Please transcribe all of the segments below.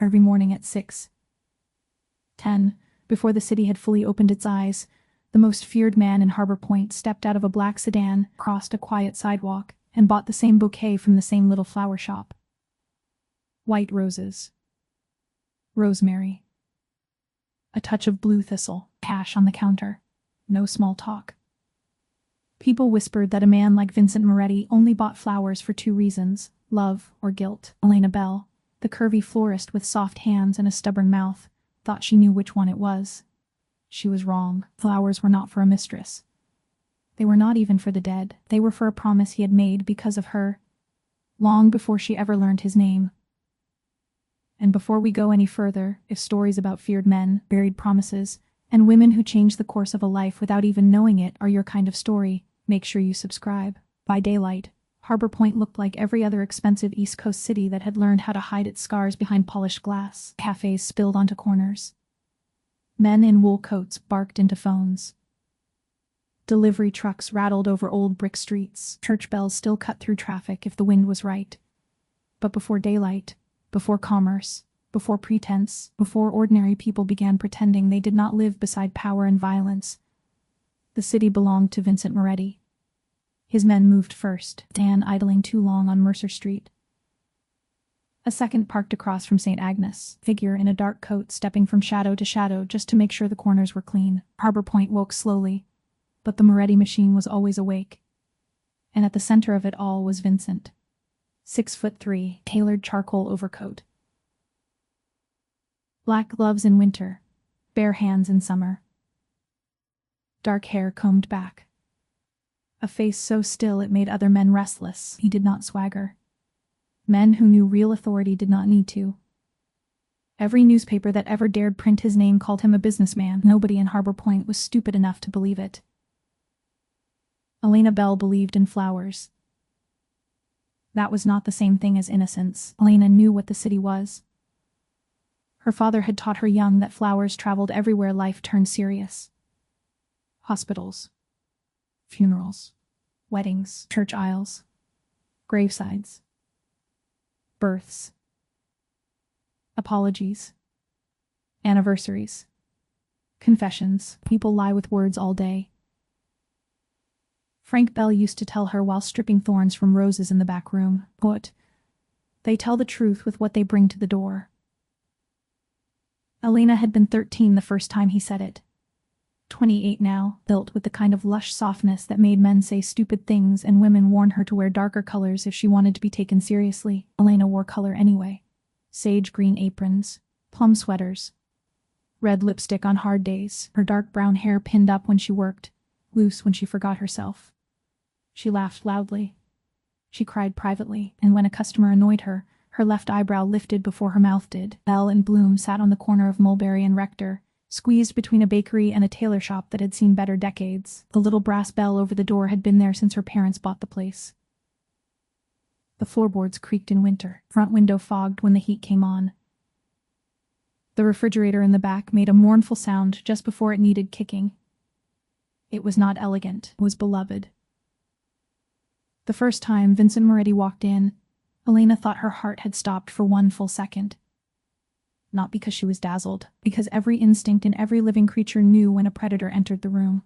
Every morning at 6:10, before the city had fully opened its eyes, the most feared man in Harbor Point stepped out of a black sedan, crossed a quiet sidewalk, and bought the same bouquet from the same little flower shop. White roses. Rosemary. A touch of blue thistle. Cash on the counter. No small talk. People whispered that a man like Vincent Moretti only bought flowers for two reasons: love or guilt. Elena Bell, the curvy florist with soft hands and a stubborn mouth, thought she knew which one it was. She was wrong. Flowers were not for a mistress. They were not even for the dead. They were for a promise he had made because of her, long before she ever learned his name. And before we go any further, if stories about feared men, buried promises, and women who changed the course of a life without even knowing it are your kind of story, make sure you subscribe. By daylight, Harbor Point looked like every other expensive East Coast city that had learned how to hide its scars behind polished glass. Cafes spilled onto corners. Men in wool coats barked into phones. Delivery trucks rattled over old brick streets. Church bells still cut through traffic if the wind was right. But before daylight, before commerce, before pretense, before ordinary people began pretending they did not live beside power and violence, the city belonged to Vincent Moretti. His men moved first, Dan idling too long on Mercer Street. A second parked across from St. Agnes, figure in a dark coat stepping from shadow to shadow just to make sure the corners were clean. Harbor Point woke slowly, but the Moretti machine was always awake. And at the center of it all was Vincent. 6'3", tailored charcoal overcoat. Black gloves in winter, bare hands in summer. Dark hair combed back. A face so still it made other men restless. He did not swagger. Men who knew real authority did not need to. Every newspaper that ever dared print his name called him a businessman. Nobody in Harbor Point was stupid enough to believe it. Elena Bell believed in flowers. That was not the same thing as innocence. Elena knew what the city was. Her father had taught her young that flowers traveled everywhere life turned serious. Hospitals, funerals, weddings, church aisles, gravesides, births, apologies, anniversaries, confessions. People lie with words all day. Frank Bell used to tell her while stripping thorns from roses in the back room, "What? They tell the truth with what they bring to the door." Elena had been 13 the first time he said it. 28 now, built with the kind of lush softness that made men say stupid things and women warn her to wear darker colors if she wanted to be taken seriously. Elena wore color anyway. Sage green aprons, plum sweaters, red lipstick on hard days, her dark brown hair pinned up when she worked, loose when she forgot herself. She laughed loudly. She cried privately, and when a customer annoyed her, her left eyebrow lifted before her mouth did. Belle and Bloom sat on the corner of Mulberry and Rector, squeezed between a bakery and a tailor shop that had seen better decades. The little brass bell over the door had been there since her parents bought the place. The floorboards creaked in winter. Front window fogged when the heat came on. The refrigerator in the back made a mournful sound just before it needed kicking. It was not elegant, it was beloved. The first time Vincent Moretti walked in, Elena thought her heart had stopped for one full second. Not because she was dazzled, because every instinct in every living creature knew when a predator entered the room.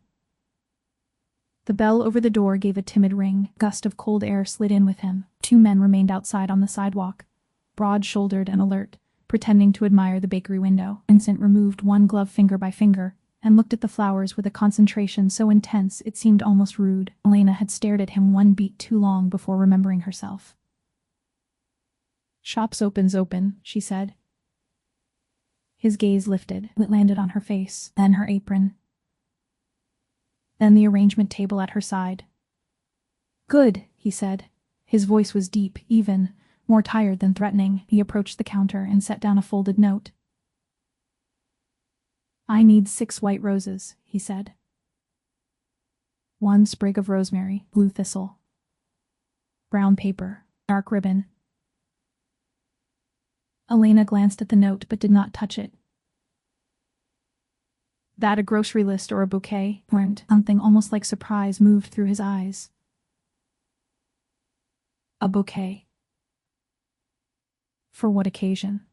The bell over the door gave a timid ring. A gust of cold air slid in with him. Two men remained outside on the sidewalk, broad-shouldered and alert, pretending to admire the bakery window. Vincent removed one glove finger by finger and looked at the flowers with a concentration so intense it seemed almost rude. Elena had stared at him one beat too long before remembering herself. "Shop's open," she said. His gaze lifted. It landed on her face, then her apron, then the arrangement table at her side. "Good," he said. His voice was deep, even, more tired than threatening. He approached the counter and set down a folded note. "I need 6 white roses," he said. 1 sprig of rosemary, blue thistle, brown paper, dark ribbon. Elena glanced at the note but did not touch it. "That a grocery list or a bouquet?" Something almost like surprise moved through his eyes. "A bouquet." "For what occasion?"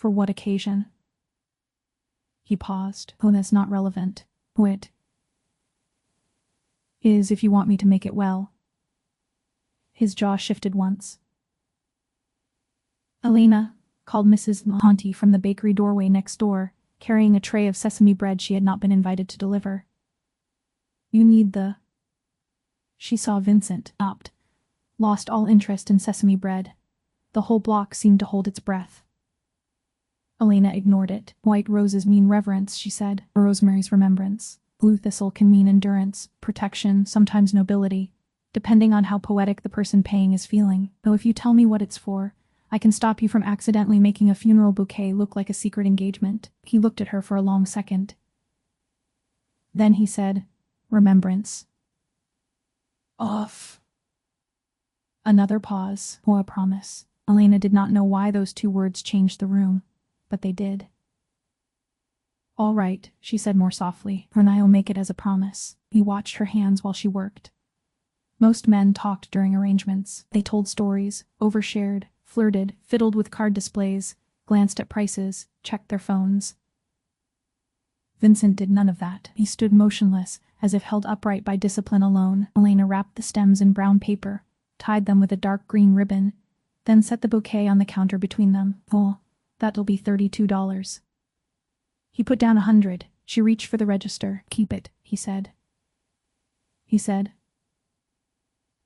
For what occasion? He paused. Oh, that's not relevant. What is if you want me to make it well? His jaw shifted once. Elena, called Mrs. Monty from the bakery doorway next door, carrying a tray of sesame bread she had not been invited to deliver. You need the... She saw Vincent, stopped, lost all interest in sesame bread. The whole block seemed to hold its breath. Elena ignored it. White roses mean reverence, she said. Rosemary's remembrance. Blue thistle can mean endurance, protection, sometimes nobility, depending on how poetic the person paying is feeling. Though if you tell me what it's for, I can stop you from accidentally making a funeral bouquet look like a secret engagement. He looked at her for a long second. Then he said, remembrance. Off. Another pause, or a promise. Elena did not know why those two words changed the room, but they did. All right, she said more softly, and I'll make it as a promise. He watched her hands while she worked. Most men talked during arrangements. They told stories, overshared, flirted, fiddled with card displays, glanced at prices, checked their phones. Vincent did none of that. He stood motionless, as if held upright by discipline alone. Elena wrapped the stems in brown paper, tied them with a dark green ribbon, then set the bouquet on the counter between them. Oh, that'll be $32. He put down 100. She reached for the register. Keep it, he said.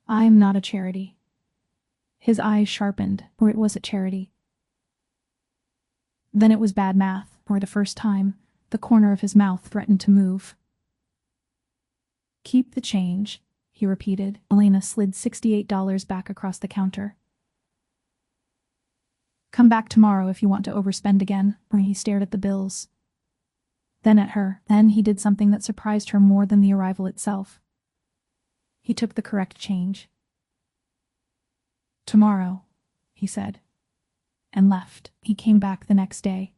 I'm not a charity. His eyes sharpened, or it was a charity. Then it was bad math. For the first time, the corner of his mouth threatened to move. Keep the change, he repeated. Elena slid $68 back across the counter. Come back tomorrow if you want to overspend again. He stared at the bills. Then at her. Then he did something that surprised her more than the arrival itself. He took the correct change. Tomorrow, he said, and left. He came back the next day,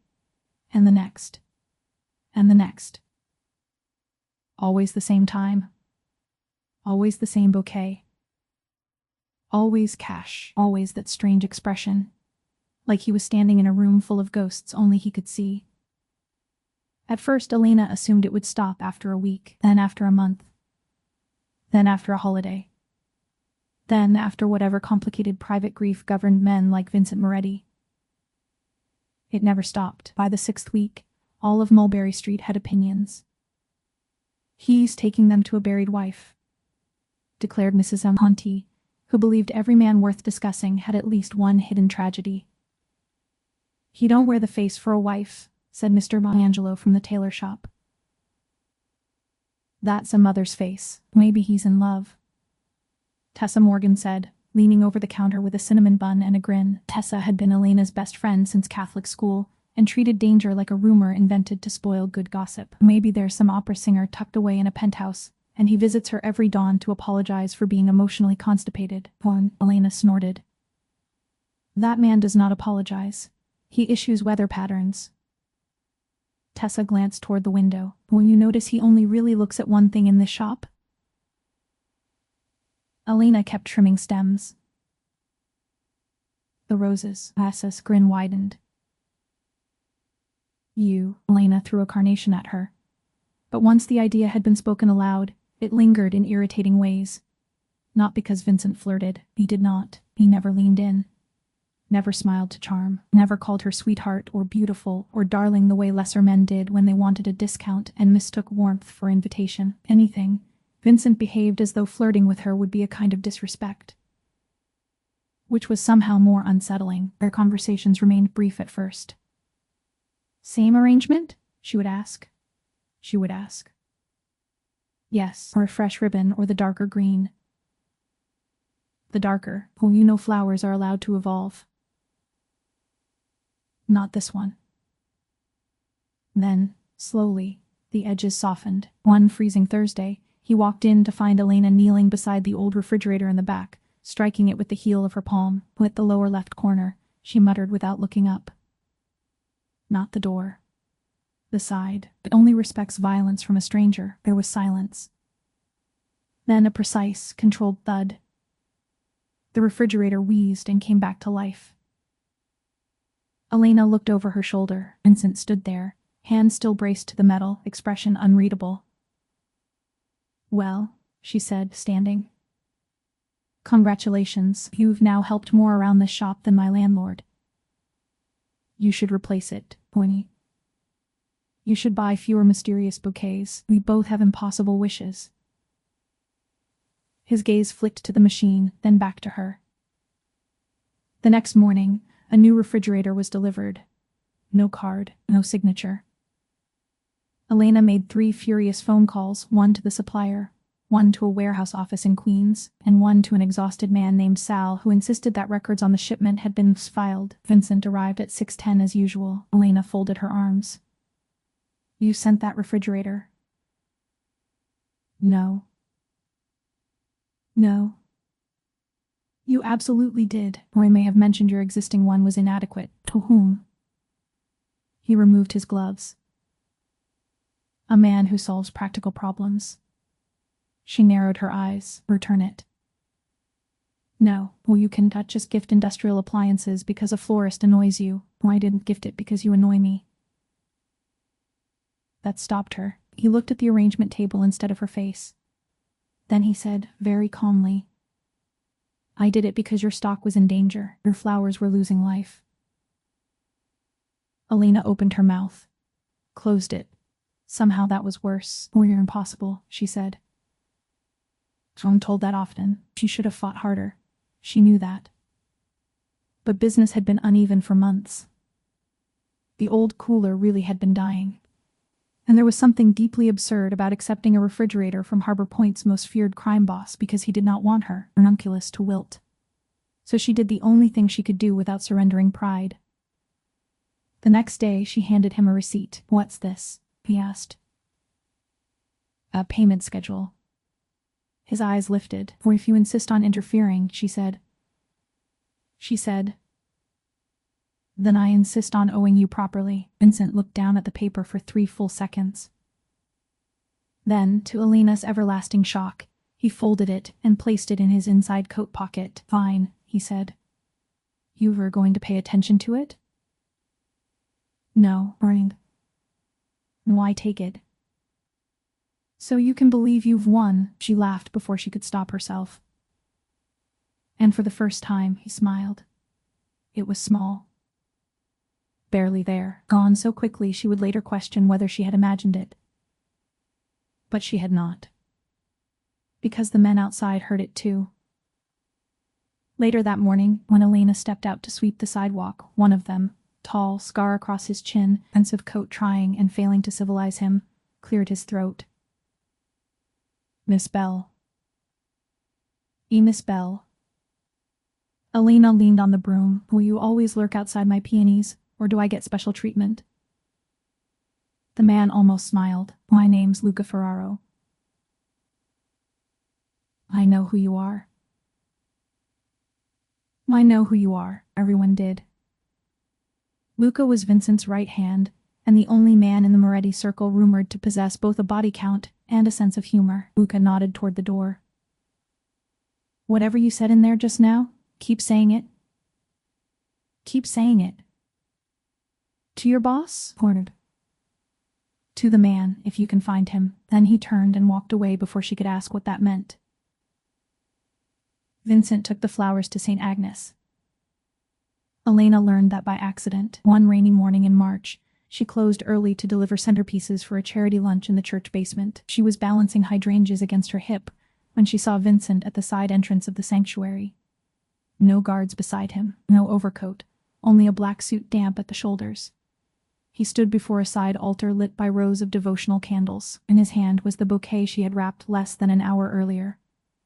and the next, and the next. Always the same time. Always the same bouquet. Always cash. Always that strange expression. Like he was standing in a room full of ghosts only he could see. At first, Elena assumed it would stop after a week, then after a month, then after a holiday, then after whatever complicated private grief governed men like Vincent Moretti. It never stopped. By the 6th week, all of Mulberry Street had opinions. He's taking them to a buried wife, declared Mrs. Monty, who believed every man worth discussing had at least one hidden tragedy. He don't wear the face for a wife, said Mr. Angelo from the tailor shop. That's a mother's face. Maybe he's in love. Tessa Morgan said, leaning over the counter with a cinnamon bun and a grin. Tessa had been Elena's best friend since Catholic school, and treated danger like a rumor invented to spoil good gossip. Maybe there's some opera singer tucked away in a penthouse, and he visits her every dawn to apologize for being emotionally constipated. Elena snorted. That man does not apologize. He issues weather patterns. Tessa glanced toward the window. When you notice he only really looks at one thing in this shop? Elena kept trimming stems. The roses. Tessa's grin widened. Elena threw a carnation at her. But once the idea had been spoken aloud, it lingered in irritating ways. Not because Vincent flirted. He did not. He never leaned in. Never smiled to charm, never called her sweetheart or beautiful or darling the way lesser men did when they wanted a discount and mistook warmth for invitation. Anything. Vincent behaved as though flirting with her would be a kind of disrespect, which was somehow more unsettling. Their conversations remained brief at first. Same arrangement? She would ask. Yes, or a fresh ribbon or the darker green. The darker. Oh, you know flowers are allowed to evolve. Not this one. Then, slowly, the edges softened. One freezing Thursday, he walked in to find Elena kneeling beside the old refrigerator in the back, striking it with the heel of her palm. At the lower left corner, she muttered without looking up. Not the door. The side. It only respects violence from a stranger. There was silence. Then a precise, controlled thud. The refrigerator wheezed and came back to life. Elena looked over her shoulder. Vincent stood there, hands still braced to the metal, expression unreadable. "Well," she said, standing. "Congratulations, you've now helped more around this shop than my landlord. You should replace it, Pointy. You should buy fewer mysterious bouquets. We both have impossible wishes." His gaze flicked to the machine, then back to her. The next morning, a new refrigerator was delivered. No card, no signature. Elena made 3 furious phone calls, one to the supplier, one to a warehouse office in Queens, and one to an exhausted man named Sal who insisted that records on the shipment had been filed. Vincent arrived at 6:10 as usual. Elena folded her arms. "You sent that refrigerator?" "No." "No." "You absolutely did. Roy may have mentioned your existing one was inadequate. To whom?" He removed his gloves. "A man who solves practical problems." She narrowed her eyes. "Return it." "No. Well, you can just gift industrial appliances because a florist annoys you. I didn't gift it because you annoy me." That stopped her. He looked at the arrangement table instead of her face. Then he said, very calmly, "I did it because your stock was in danger. Your flowers were losing life." Elena opened her mouth. Closed it. Somehow that was worse. "Or you're impossible," she said. Joan told that often. She should have fought harder. She knew that. But business had been uneven for months. The old cooler really had been dying. And there was something deeply absurd about accepting a refrigerator from Harbor Point's most feared crime boss because he did not want her, ranunculus, to wilt. So she did the only thing she could do without surrendering pride. The next day she handed him a receipt. "What's this?" he asked. "A payment schedule." His eyes lifted. "For if you insist on interfering," she said. "Then I insist on owing you properly." Vincent looked down at the paper for 3 full seconds. Then, to Elena's everlasting shock, he folded it and placed it in his inside coat pocket. "Fine," he said. "You were going to pay attention to it?" "No, Ring." "Why take it?" "So you can believe you've won." She laughed before she could stop herself. And for the first time, he smiled. It was small. Barely there, gone so quickly she would later question whether she had imagined it. But she had not. Because the men outside heard it too. Later that morning, when Elena stepped out to sweep the sidewalk, one of them, tall, scar across his chin, pensive coat trying and failing to civilize him, cleared his throat. "Miss Bell." Miss Bell." Elena leaned on the broom. "Will you always lurk outside my peonies, or do I get special treatment?" The man almost smiled. "My name's Luca Ferraro." "I know who you are." "I know who you are." Everyone did. Luca was Vincent's right hand, and the only man in the Moretti circle rumored to possess both a body count and a sense of humor. Luca nodded toward the door. "Whatever you said in there just now, keep saying it." "Keep saying it." "To your boss?" ordered. "To the man, if you can find him." Then he turned and walked away before she could ask what that meant. Vincent took the flowers to St. Agnes. Elena learned that by accident. One rainy morning in March, she closed early to deliver centerpieces for a charity lunch in the church basement. She was balancing hydrangeas against her hip when she saw Vincent at the side entrance of the sanctuary. No guards beside him, no overcoat, only a black suit damp at the shoulders. He stood before a side altar lit by rows of devotional candles. In his hand was the bouquet she had wrapped less than an hour earlier.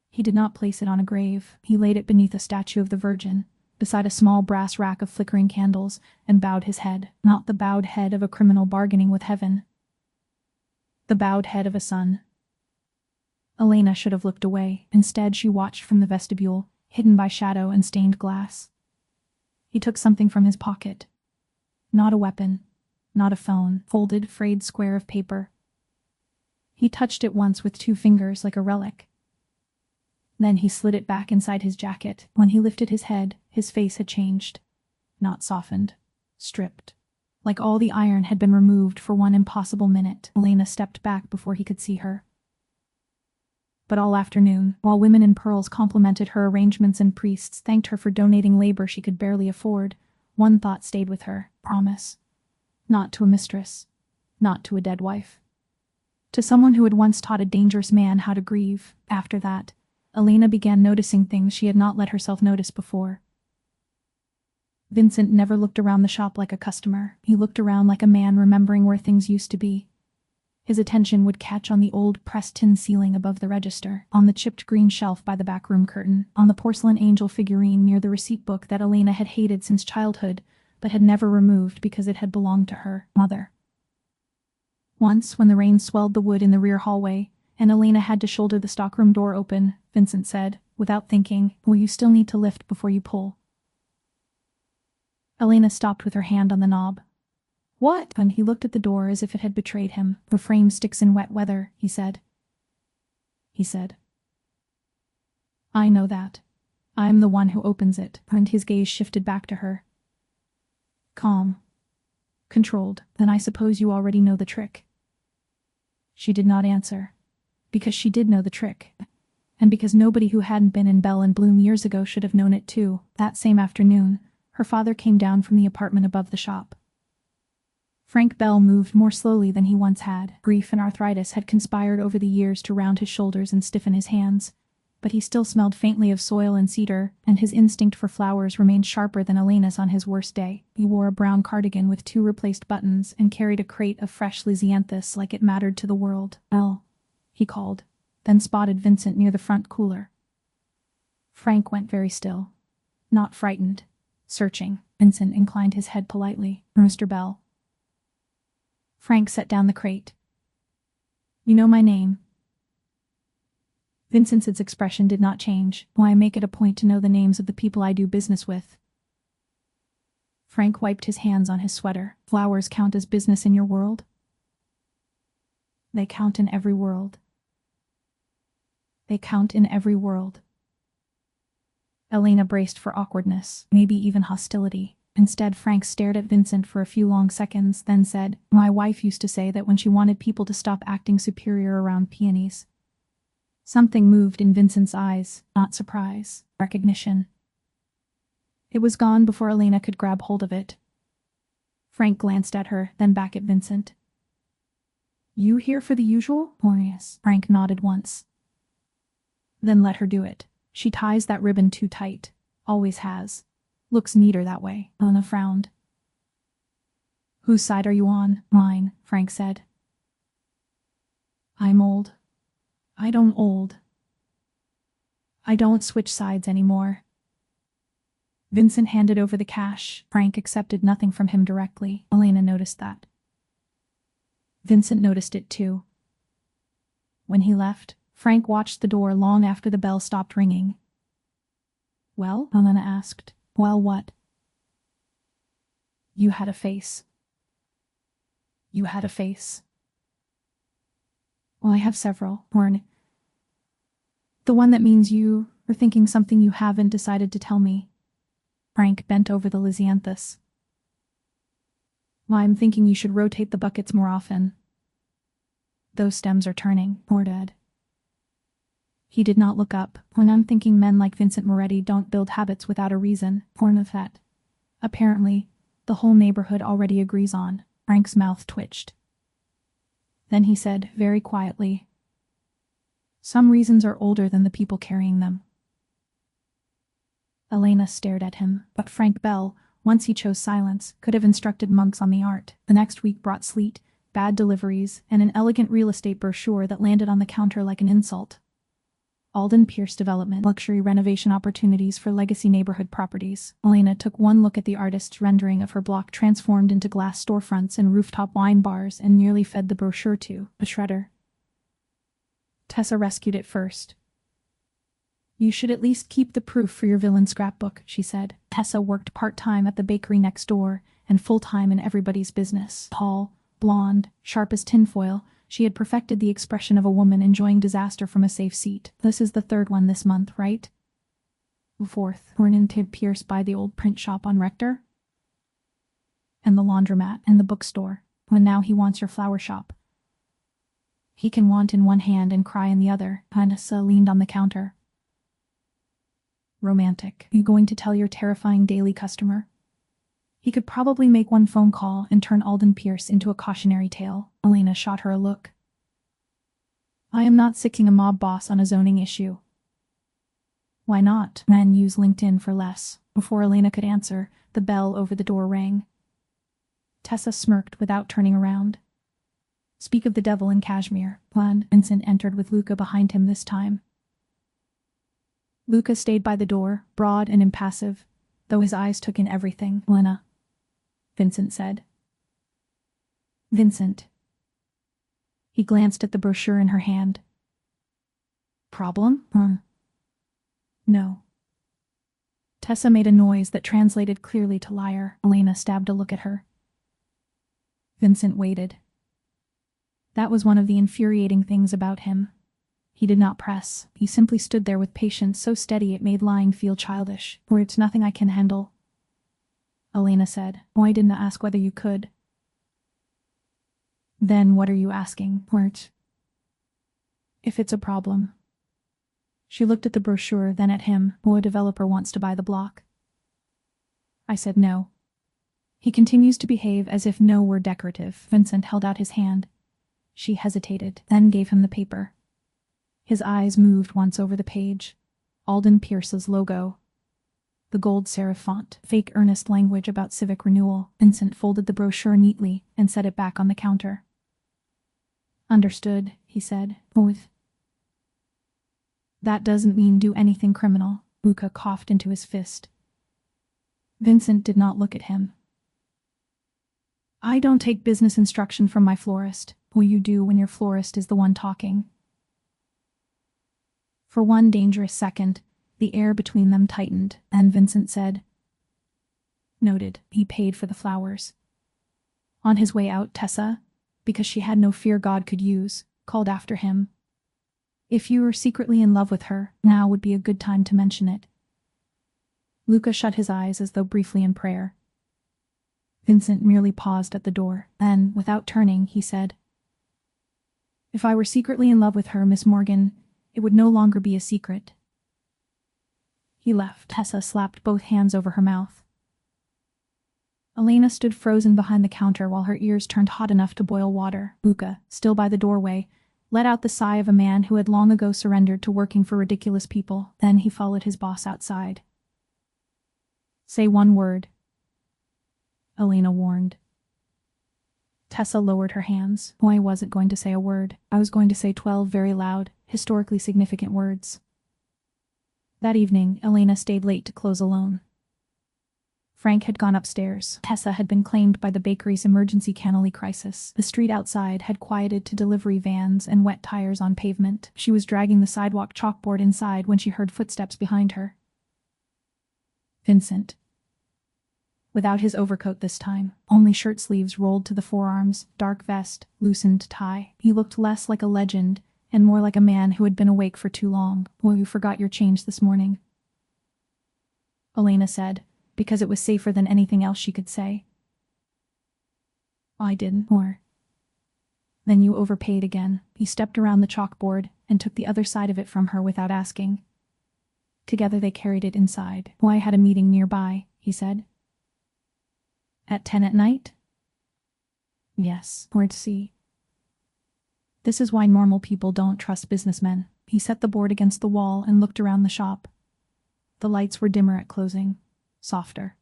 He did not place it on a grave. He laid it beneath a statue of the Virgin, beside a small brass rack of flickering candles, and bowed his head. Not the bowed head of a criminal bargaining with heaven. The bowed head of a son. Elena should have looked away. Instead, she watched from the vestibule, hidden by shadow and stained glass. He took something from his pocket. Not a weapon. Not a phone. Folded, frayed square of paper. He touched it once with 2 fingers like a relic. Then he slid it back inside his jacket. When he lifted his head, his face had changed. Not softened. stripped. Like all the iron had been removed for one impossible minute. Elena stepped back before he could see her. But all afternoon, while women in pearls complimented her arrangements and priests thanked her for donating labor she could barely afford, one thought stayed with her: promise. Not to a mistress. Not to a dead wife. To someone who had once taught a dangerous man how to grieve. After that, Elena began noticing things she had not let herself notice before. Vincent never looked around the shop like a customer. He looked around like a man remembering where things used to be. His attention would catch on the old pressed tin ceiling above the register, on the chipped green shelf by the backroom curtain, on the porcelain angel figurine near the receipt book that Elena had hated since childhood, but had never removed because it had belonged to her mother. Once, when the rain swelled the wood in the rear hallway, and Elena had to shoulder the stockroom door open, Vincent said, without thinking, "Will you still need to lift before you pull?" Elena stopped with her hand on the knob. "What?" And he looked at the door as if it had betrayed him. "The frame sticks in wet weather," he said. "I know that. I'm the one who opens it." And his gaze shifted back to her. Calm. Controlled. "Then I suppose you already know the trick." She did not answer. Because she did know the trick. And because nobody who hadn't been in Bell and Bloom years ago should have known it too. That same afternoon, her father came down from the apartment above the shop. Frank Bell moved more slowly than he once had. Grief and arthritis had conspired over the years to round his shoulders and stiffen his hands. But he still smelled faintly of soil and cedar, and his instinct for flowers remained sharper than Elena's on his worst day. He wore a brown cardigan with 2 replaced buttons and carried a crate of fresh lisianthus like it mattered to the world. "Elle," he called, then spotted Vincent near the front cooler. Frank went very still. Not frightened. Searching. Vincent inclined his head politely. "Mr. Bell." Frank set down the crate. "You know my name." Vincent's expression did not change. "Why make it a point to know the names of the people I do business with?" Frank wiped his hands on his sweater. "Flowers count as business in your world?" "They count in every world." "They count in every world." Elena braced for awkwardness, maybe even hostility. Instead, Frank stared at Vincent for a few long seconds, then said, "My wife used to say that when she wanted people to stop acting superior around peonies." Something moved in Vincent's eyes, not surprise, recognition. It was gone before Elena could grab hold of it. Frank glanced at her, then back at Vincent. "You here for the usual?" "Yes." Frank nodded once. "Then let her do it. She ties that ribbon too tight. Always has. Looks neater that way." Elena frowned. "Whose side are you on?" "Mine," Frank said. "I'm old. I don't switch sides anymore." Vincent handed over the cash. Frank accepted nothing from him directly. Elena noticed that. Vincent noticed it too. When he left, Frank watched the door long after the bell stopped ringing. "Well?" Elena asked. "Well, what?" "You had a face." "You had a face." "Well, I have several. Horn. The one that means you are thinking something you haven't decided to tell me." Frank bent over the lisianthus. "Well, I'm thinking you should rotate the buckets more often. Those stems are turning, or dead." He did not look up. "When I'm thinking men like Vincent Moretti don't build habits without a reason, horn of that. Apparently, the whole neighborhood already agrees on." Frank's mouth twitched. Then he said, very quietly, "Some reasons are older than the people carrying them." Elena stared at him, but Frank Bell, once he chose silence, could have instructed monks on the art. The next week brought sleet, bad deliveries, and an elegant real estate brochure that landed on the counter like an insult. Alden Pierce Development, luxury renovation opportunities for legacy neighborhood properties. Elena took one look at the artist's rendering of her block transformed into glass storefronts and rooftop wine bars and nearly fed the brochure to a shredder. Tessa rescued it first. "You should at least keep the proof for your villain scrapbook," she said. Tessa worked part-time at the bakery next door and full-time in everybody's business. Tall, blonde, sharp as tinfoil, she had perfected the expression of a woman enjoying disaster from a safe seat. "This is the 3rd one this month, right?" "4th. We're in Pierce by the old print shop on Rector?" and the laundromat, and the bookstore, when now he wants your flower shop. He can want in one hand and cry in the other. Vanessa leaned on the counter. Romantic. You going to tell your terrifying daily customer? He could probably make one phone call and turn Alden Pierce into a cautionary tale. Elena shot her a look. I am not sicking a mob boss on a zoning issue. Why not? Men use LinkedIn for less. Before Elena could answer, the bell over the door rang. Tessa smirked without turning around. Speak of the devil in cashmere. Plan. Vincent entered with Luca behind him this time. Luca stayed by the door, broad and impassive, though his eyes took in everything. Elena, Vincent said. Vincent. He glanced at the brochure in her hand. Problem? No. Tessa made a noise that translated clearly to liar. Elena stabbed a look at her. Vincent waited. That was one of the infuriating things about him. He did not press. He simply stood there with patience so steady it made lying feel childish. Or it's nothing I can handle. Elena said. Oh, I didn't ask whether you could. Then what are you asking, Wirt? If it's a problem. She looked at the brochure, then at him. Oh, a developer wants to buy the block. I said no. He continues to behave as if no were decorative. Vincent held out his hand. She hesitated, then gave him the paper. His eyes moved once over the page. Alden Pierce's logo. The gold serif font, fake earnest language about civic renewal. Vincent folded the brochure neatly and set it back on the counter. Understood, he said. With. That doesn't mean do anything criminal. Luca coughed into his fist. Vincent did not look at him. I don't take business instruction from my florist. Well, you do when your florist is the one talking. For one dangerous second, the air between them tightened, and Vincent said, Noted. He paid for the flowers. On his way out, Tessa, because she had no fear God could use, called after him. If you were secretly in love with her, now would be a good time to mention it. Luca shut his eyes as though briefly in prayer. Vincent merely paused at the door, then, without turning, he said, If I were secretly in love with her, Miss Morgan, it would no longer be a secret. He left. Tessa slapped both hands over her mouth. Elena stood frozen behind the counter while her ears turned hot enough to boil water. Luca, still by the doorway, let out the sigh of a man who had long ago surrendered to working for ridiculous people. Then he followed his boss outside. Say one word, Elena warned. Tessa lowered her hands. Oh, I wasn't going to say a word. I was going to say 12 very loud, historically significant words. That evening, Elena stayed late to close alone. Frank had gone upstairs. Tessa had been claimed by the bakery's emergency cannoli crisis. The street outside had quieted to delivery vans and wet tires on pavement. She was dragging the sidewalk chalkboard inside when she heard footsteps behind her. Vincent. Without his overcoat this time, only shirt sleeves rolled to the forearms, dark vest, loosened tie. He looked less like a legend and more like a man who had been awake for too long. Well, you forgot your change this morning, Elena said, because it was safer than anything else she could say. I didn't, or. Then you overpaid again. He stepped around the chalkboard and took the other side of it from her without asking. Together they carried it inside. Oh, I had a meeting nearby, he said. At 10 at night? Yes, or to see. This is why normal people don't trust businessmen. He set the board against the wall and looked around the shop. The lights were dimmer at closing, softer.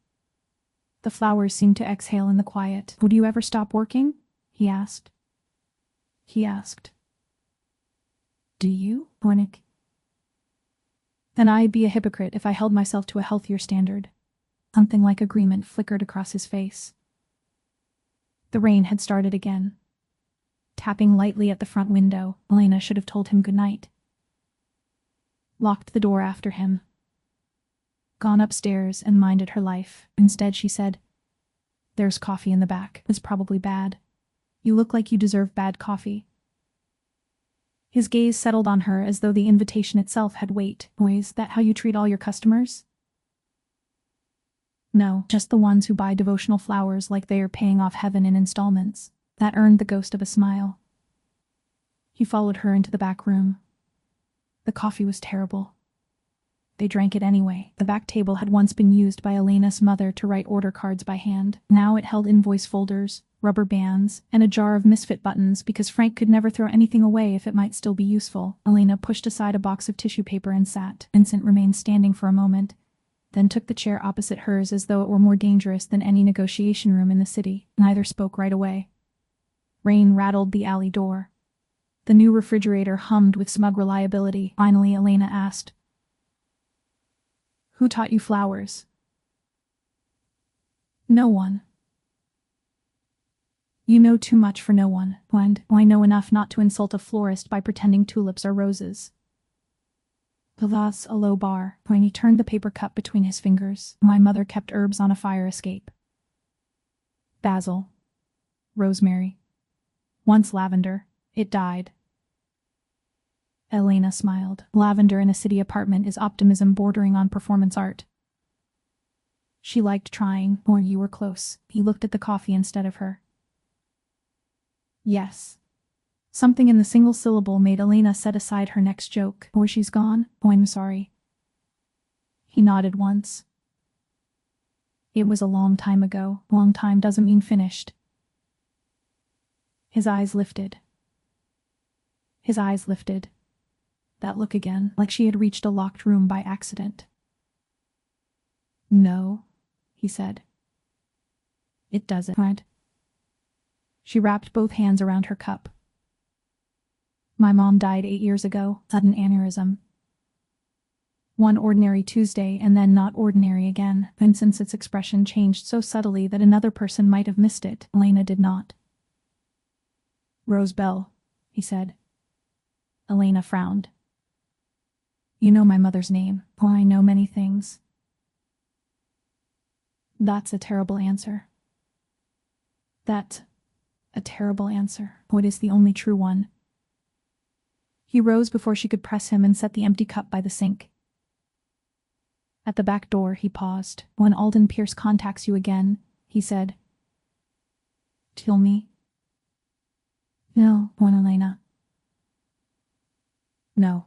The flowers seemed to exhale in the quiet. Would you ever stop working? He asked. Do you, Hornick? Then I'd be a hypocrite if I held myself to a healthier standard. Something like agreement flickered across his face. The rain had started again. Tapping lightly at the front window, Elena should have told him good night. Locked the door after him. Gone upstairs and minded her life. Instead she said, There's coffee in the back. It's probably bad. You look like you deserve bad coffee. His gaze settled on her as though the invitation itself had weight. Is that how you treat all your customers? No, just the ones who buy devotional flowers like they are paying off heaven in installments. That earned the ghost of a smile. He followed her into the back room. The coffee was terrible. They drank it anyway. The back table had once been used by Elena's mother to write order cards by hand. Now it held invoice folders, rubber bands, and a jar of misfit buttons because Frank could never throw anything away if it might still be useful. Elena pushed aside a box of tissue paper and sat. Vincent remained standing for a moment, then took the chair opposite hers as though it were more dangerous than any negotiation room in the city. Neither spoke right away. Rain rattled the alley door. The new refrigerator hummed with smug reliability. Finally, Elena asked, "Who taught you flowers?" "No one." "You know too much for no one, and I know enough not to insult a florist by pretending tulips are roses." That's a low bar. When he turned the paper cup between his fingers, "My mother kept herbs on a fire escape. Basil. Rosemary. Once lavender. It died." Elena smiled. Lavender in a city apartment is optimism bordering on performance art. She liked trying, or you were close. He looked at the coffee instead of her. Yes. Something in the single syllable made Elena set aside her next joke. "Or she's gone? Oh, I'm sorry." He nodded once. "It was a long time ago. Long time doesn't mean finished." His eyes lifted. That look again, like she had reached a locked room by accident. "No," he said. "It doesn't." She wrapped both hands around her cup. "My mom died 8 years ago, sudden aneurysm. One ordinary Tuesday and then not ordinary again." Vincent's expression changed so subtly that another person might have missed it. Elena did not. "Rose Bell," he said. Elena frowned. "You know my mother's name." "Oh, I know many things." "That's a terrible answer." "That's a terrible answer. What is the only true one?" He rose before she could press him and set the empty cup by the sink. At the back door, he paused. "When Alden Pierce contacts you again," he said, "tell me." "No, Elena. No.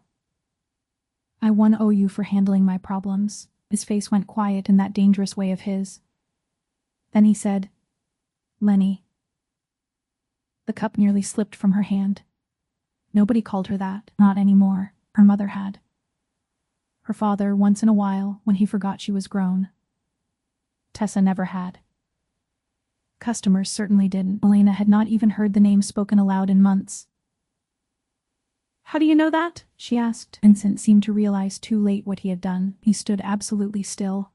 I want to owe you for handling my problems." His face went quiet in that dangerous way of his. Then he said, "Lenny." The cup nearly slipped from her hand. Nobody called her that, not anymore. Her mother had. Her father, once in a while, when he forgot she was grown. Tessa never had. Customers certainly didn't. Elena had not even heard the name spoken aloud in months. "How do you know that?" she asked. Vincent seemed to realize too late what he had done. He stood absolutely still.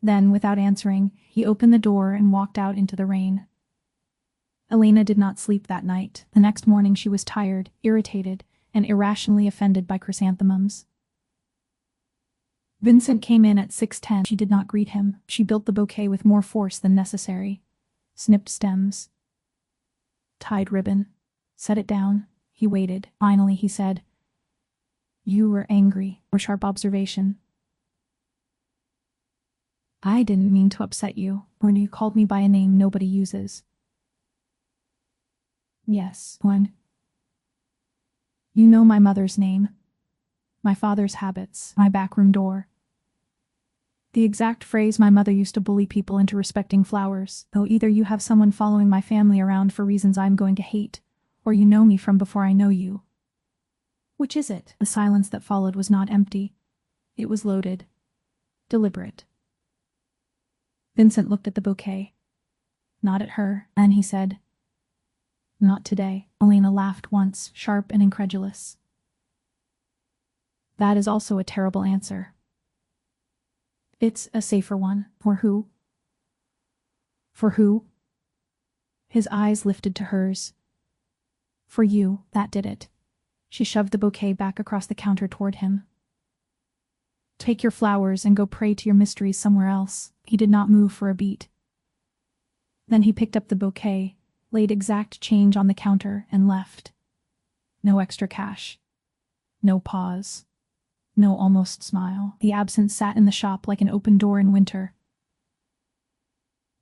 Then, without answering, he opened the door and walked out into the rain. Elena did not sleep that night. The next morning she was tired, irritated, and irrationally offended by chrysanthemums. Vincent came in at 6:10. She did not greet him. She built the bouquet with more force than necessary. Snipped stems. Tied ribbon. Set it down. He waited. Finally he said, "You were angry." Or sharp observation. "I didn't mean to upset you. When you called me by a name nobody uses." "Yes, when?" "You know my mother's name. My father's habits. My backroom door. The exact phrase my mother used to bully people into respecting flowers. Though either you have someone following my family around for reasons I'm going to hate, or you know me from before I know you. Which is it?" The silence that followed was not empty. It was loaded. Deliberate. Vincent looked at the bouquet. Not at her, and he said, "Not today." Elena laughed once, sharp and incredulous. "That is also a terrible answer." "It's a safer one." "For who?" "For who?" His eyes lifted to hers. "For you, that did it." She shoved the bouquet back across the counter toward him. "Take your flowers and go pray to your mysteries somewhere else." He did not move for a beat. Then he picked up the bouquet, laid exact change on the counter, and left. No extra cash. No pause. No almost smile. The absence sat in the shop like an open door in winter.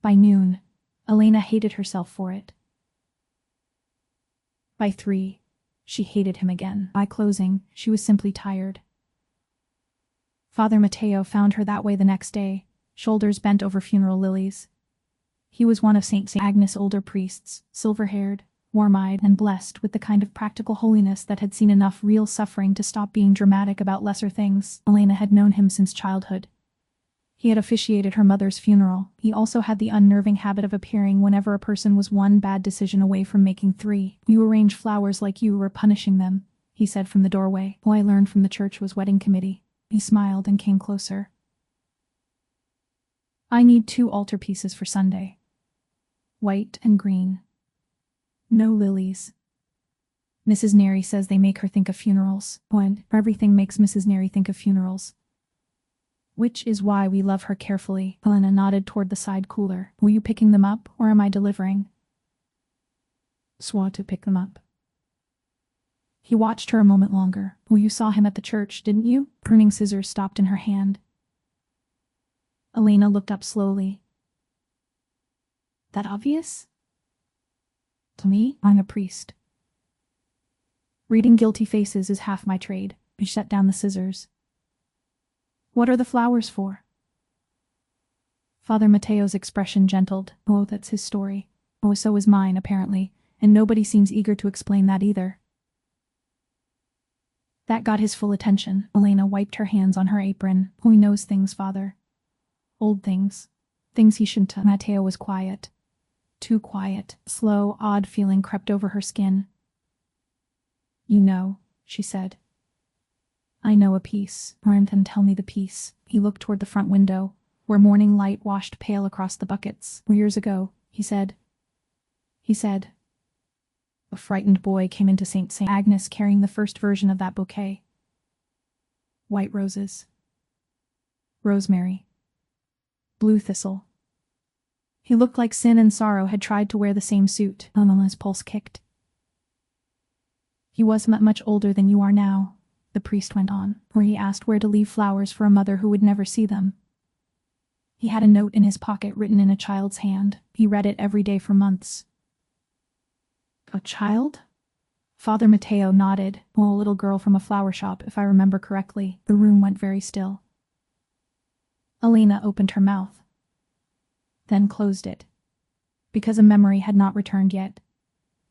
By noon, Elena hated herself for it. By 3, she hated him again. By closing, she was simply tired. Father Mateo found her that way the next day, shoulders bent over funeral lilies. He was one of St. Agnes' older priests, silver-haired, warm-eyed, and blessed with the kind of practical holiness that had seen enough real suffering to stop being dramatic about lesser things. Elena had known him since childhood. He had officiated her mother's funeral. He also had the unnerving habit of appearing whenever a person was one bad decision away from making 3. "You arrange flowers like you were punishing them," he said from the doorway. "All I learned from the church was wedding committee." He smiled and came closer. "I need 2 altar pieces for Sunday. White and green. No lilies. Mrs. Neri says they make her think of funerals. And everything makes Mrs. Neri think of funerals. Which is why we love her carefully." Elena nodded toward the side cooler. "Were you picking them up, or am I delivering?" "Swore to pick them up." He watched her a moment longer. "Well, you saw him at the church, didn't you?" Pruning scissors stopped in her hand. Elena looked up slowly. "That obvious?" "To me, I'm a priest. Reading guilty faces is half my trade." He set down the scissors. "What are the flowers for?" Father Mateo's expression gentled. "Oh, that's his story. Oh, so is mine, apparently, and nobody seems eager to explain that either." That got his full attention. Elena wiped her hands on her apron. "He knows things, Father. Old things. Things he shouldn't have." Mateo was quiet. Too quiet. Slow, odd feeling crept over her skin. "You know," she said. "I know a piece." "Then tell me the piece." He looked toward the front window, where morning light washed pale across the buckets. "Years ago," he said. A frightened boy came into St. Agnes carrying the first version of that bouquet. White roses. Rosemary. Blue thistle. He looked like sin and sorrow had tried to wear the same suit. Elena's pulse kicked. "He was much older than you are now," the priest went on, where he asked where to leave flowers for a mother who would never see them. He had a note in his pocket written in a child's hand. He read it every day for months. "A child?" Father Mateo nodded. "Well, a little girl from a flower shop, if I remember correctly." The room went very still. Elena opened her mouth, then closed it, because a memory had not returned yet.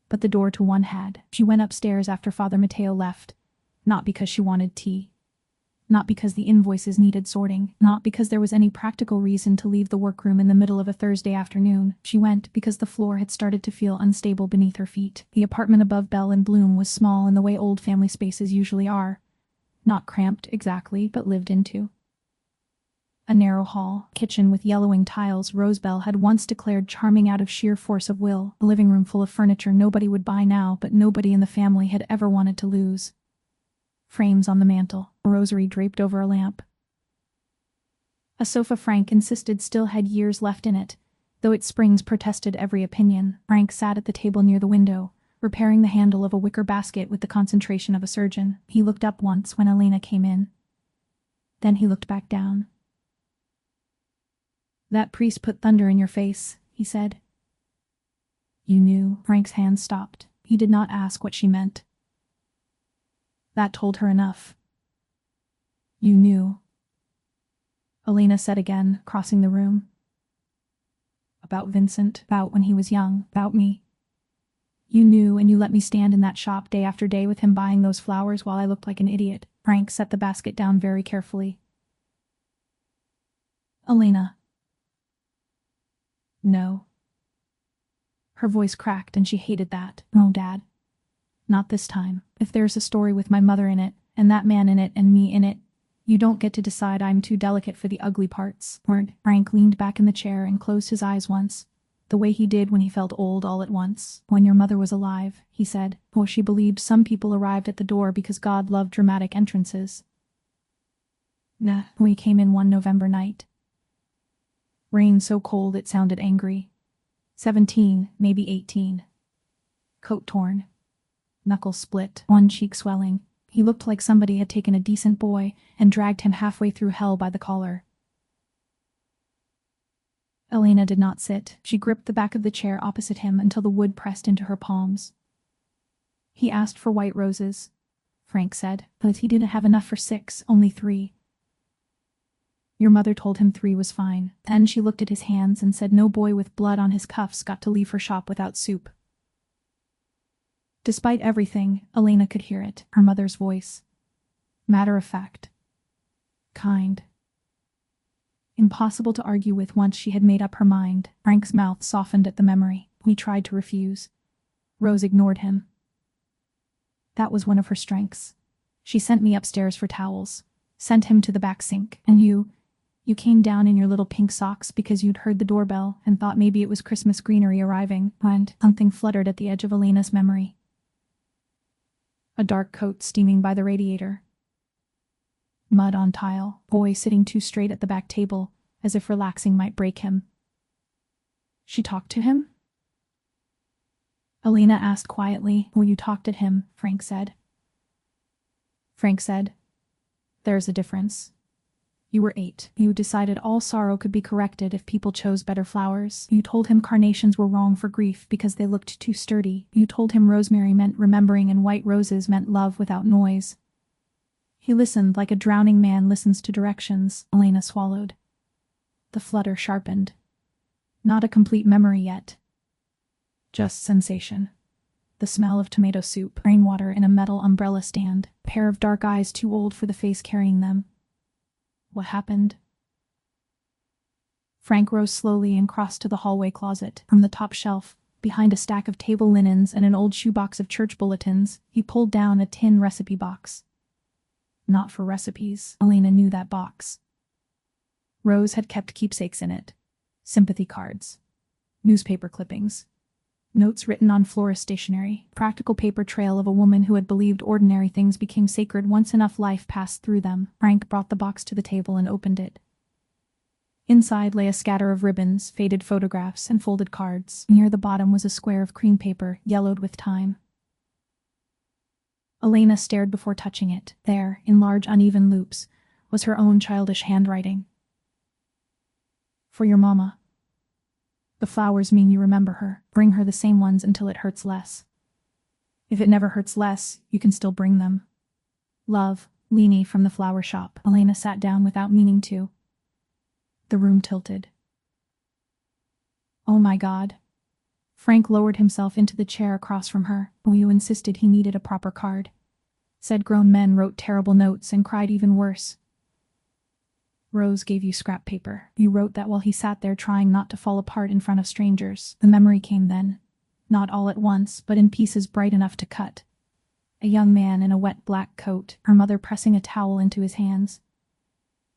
But the door to one had. She went upstairs after Father Mateo left, not because she wanted tea. Not because the invoices needed sorting. Not because there was any practical reason to leave the workroom in the middle of a Thursday afternoon. She went because the floor had started to feel unstable beneath her feet. The apartment above Bell and Bloom was small in the way old family spaces usually are. Not cramped exactly, but lived into. A narrow hall, kitchen with yellowing tiles Rosebell had once declared charming out of sheer force of will. A living room full of furniture nobody would buy now, but nobody in the family had ever wanted to lose. Frames on the mantel, a rosary draped over a lamp. A sofa Frank insisted still had years left in it, though its springs protested every opinion. Frank sat at the table near the window, repairing the handle of a wicker basket with the concentration of a surgeon. He looked up once when Elena came in. Then he looked back down. "That priest put thunder in your face," he said. "You knew." Frank's hand stopped. He did not ask what she meant. That told her enough. "You knew," Elena said again, crossing the room. "About Vincent, about when he was young, about me. You knew, and you let me stand in that shop day after day with him buying those flowers while I looked like an idiot." Frank set the basket down very carefully. "Elena." "No." Her voice cracked, and she hated that. "No, Dad. Not this time. If there's a story with my mother in it, and that man in it, and me in it, you don't get to decide I'm too delicate for the ugly parts." Frank leaned back in the chair and closed his eyes once, the way he did when he felt old all at once. "When your mother was alive," he said, "or she believed some people arrived at the door because God loved dramatic entrances. Nah, we came in one November night. Rain so cold it sounded angry. 17, maybe 18. Coat torn. Knuckles split, one cheek swelling. He looked like somebody had taken a decent boy and dragged him halfway through hell by the collar. Elena did not sit. She gripped the back of the chair opposite him until the wood pressed into her palms. He asked for white roses, Frank said, but he didn't have enough for 6, only 3. Your mother told him 3 was fine. Then she looked at his hands and said no boy with blood on his cuffs got to leave her shop without soup. Despite everything, Elena could hear it, her mother's voice. Matter of fact. Kind. Impossible to argue with once she had made up her mind. Frank's mouth softened at the memory. He tried to refuse. Rose ignored him. That was one of her strengths. She sent me upstairs for towels, sent him to the back sink, and you came down in your little pink socks because you'd heard the doorbell and thought maybe it was Christmas greenery arriving, and something fluttered at the edge of Elena's memory. A dark coat steaming by the radiator. Mud on tile, boy sitting too straight at the back table, as if relaxing might break him. She talked to him? Elena asked quietly. Well, you talked at him, Frank said. Frank said, there's a difference. You were 8. You decided all sorrow could be corrected if people chose better flowers. You told him carnations were wrong for grief because they looked too sturdy. You told him rosemary meant remembering and white roses meant love without noise. He listened like a drowning man listens to directions. Elena swallowed. The flutter sharpened. Not a complete memory yet. Just sensation. The smell of tomato soup, rainwater in a metal umbrella stand, a pair of dark eyes too old for the face carrying them. What happened? Frank rose slowly and crossed to the hallway closet. From the top shelf, behind a stack of table linens and an old shoebox of church bulletins, he pulled down a tin recipe box. Not for recipes. Elena knew that box. Rose had kept keepsakes in it. Sympathy cards. Newspaper clippings. Notes written on florist stationery. Practical paper trail of a woman who had believed ordinary things became sacred once enough life passed through them. Frank brought the box to the table and opened it. Inside lay a scatter of ribbons, faded photographs, and folded cards. Near the bottom was a square of cream paper, yellowed with time. Elena stared before touching it. There, in large uneven loops, was her own childish handwriting. For your mama. The flowers mean you remember her. Bring her the same ones until it hurts less. If it never hurts less, you can still bring them. Love, Leanie from the flower shop. Elena sat down without meaning to. The room tilted. Oh my God. Frank lowered himself into the chair across from her. You insisted he needed a proper card. Said grown men wrote terrible notes and cried even worse. Rose gave you scrap paper. You wrote that while he sat there trying not to fall apart in front of strangers. The memory came then. Not all at once, but in pieces bright enough to cut. A young man in a wet black coat, her mother pressing a towel into his hands.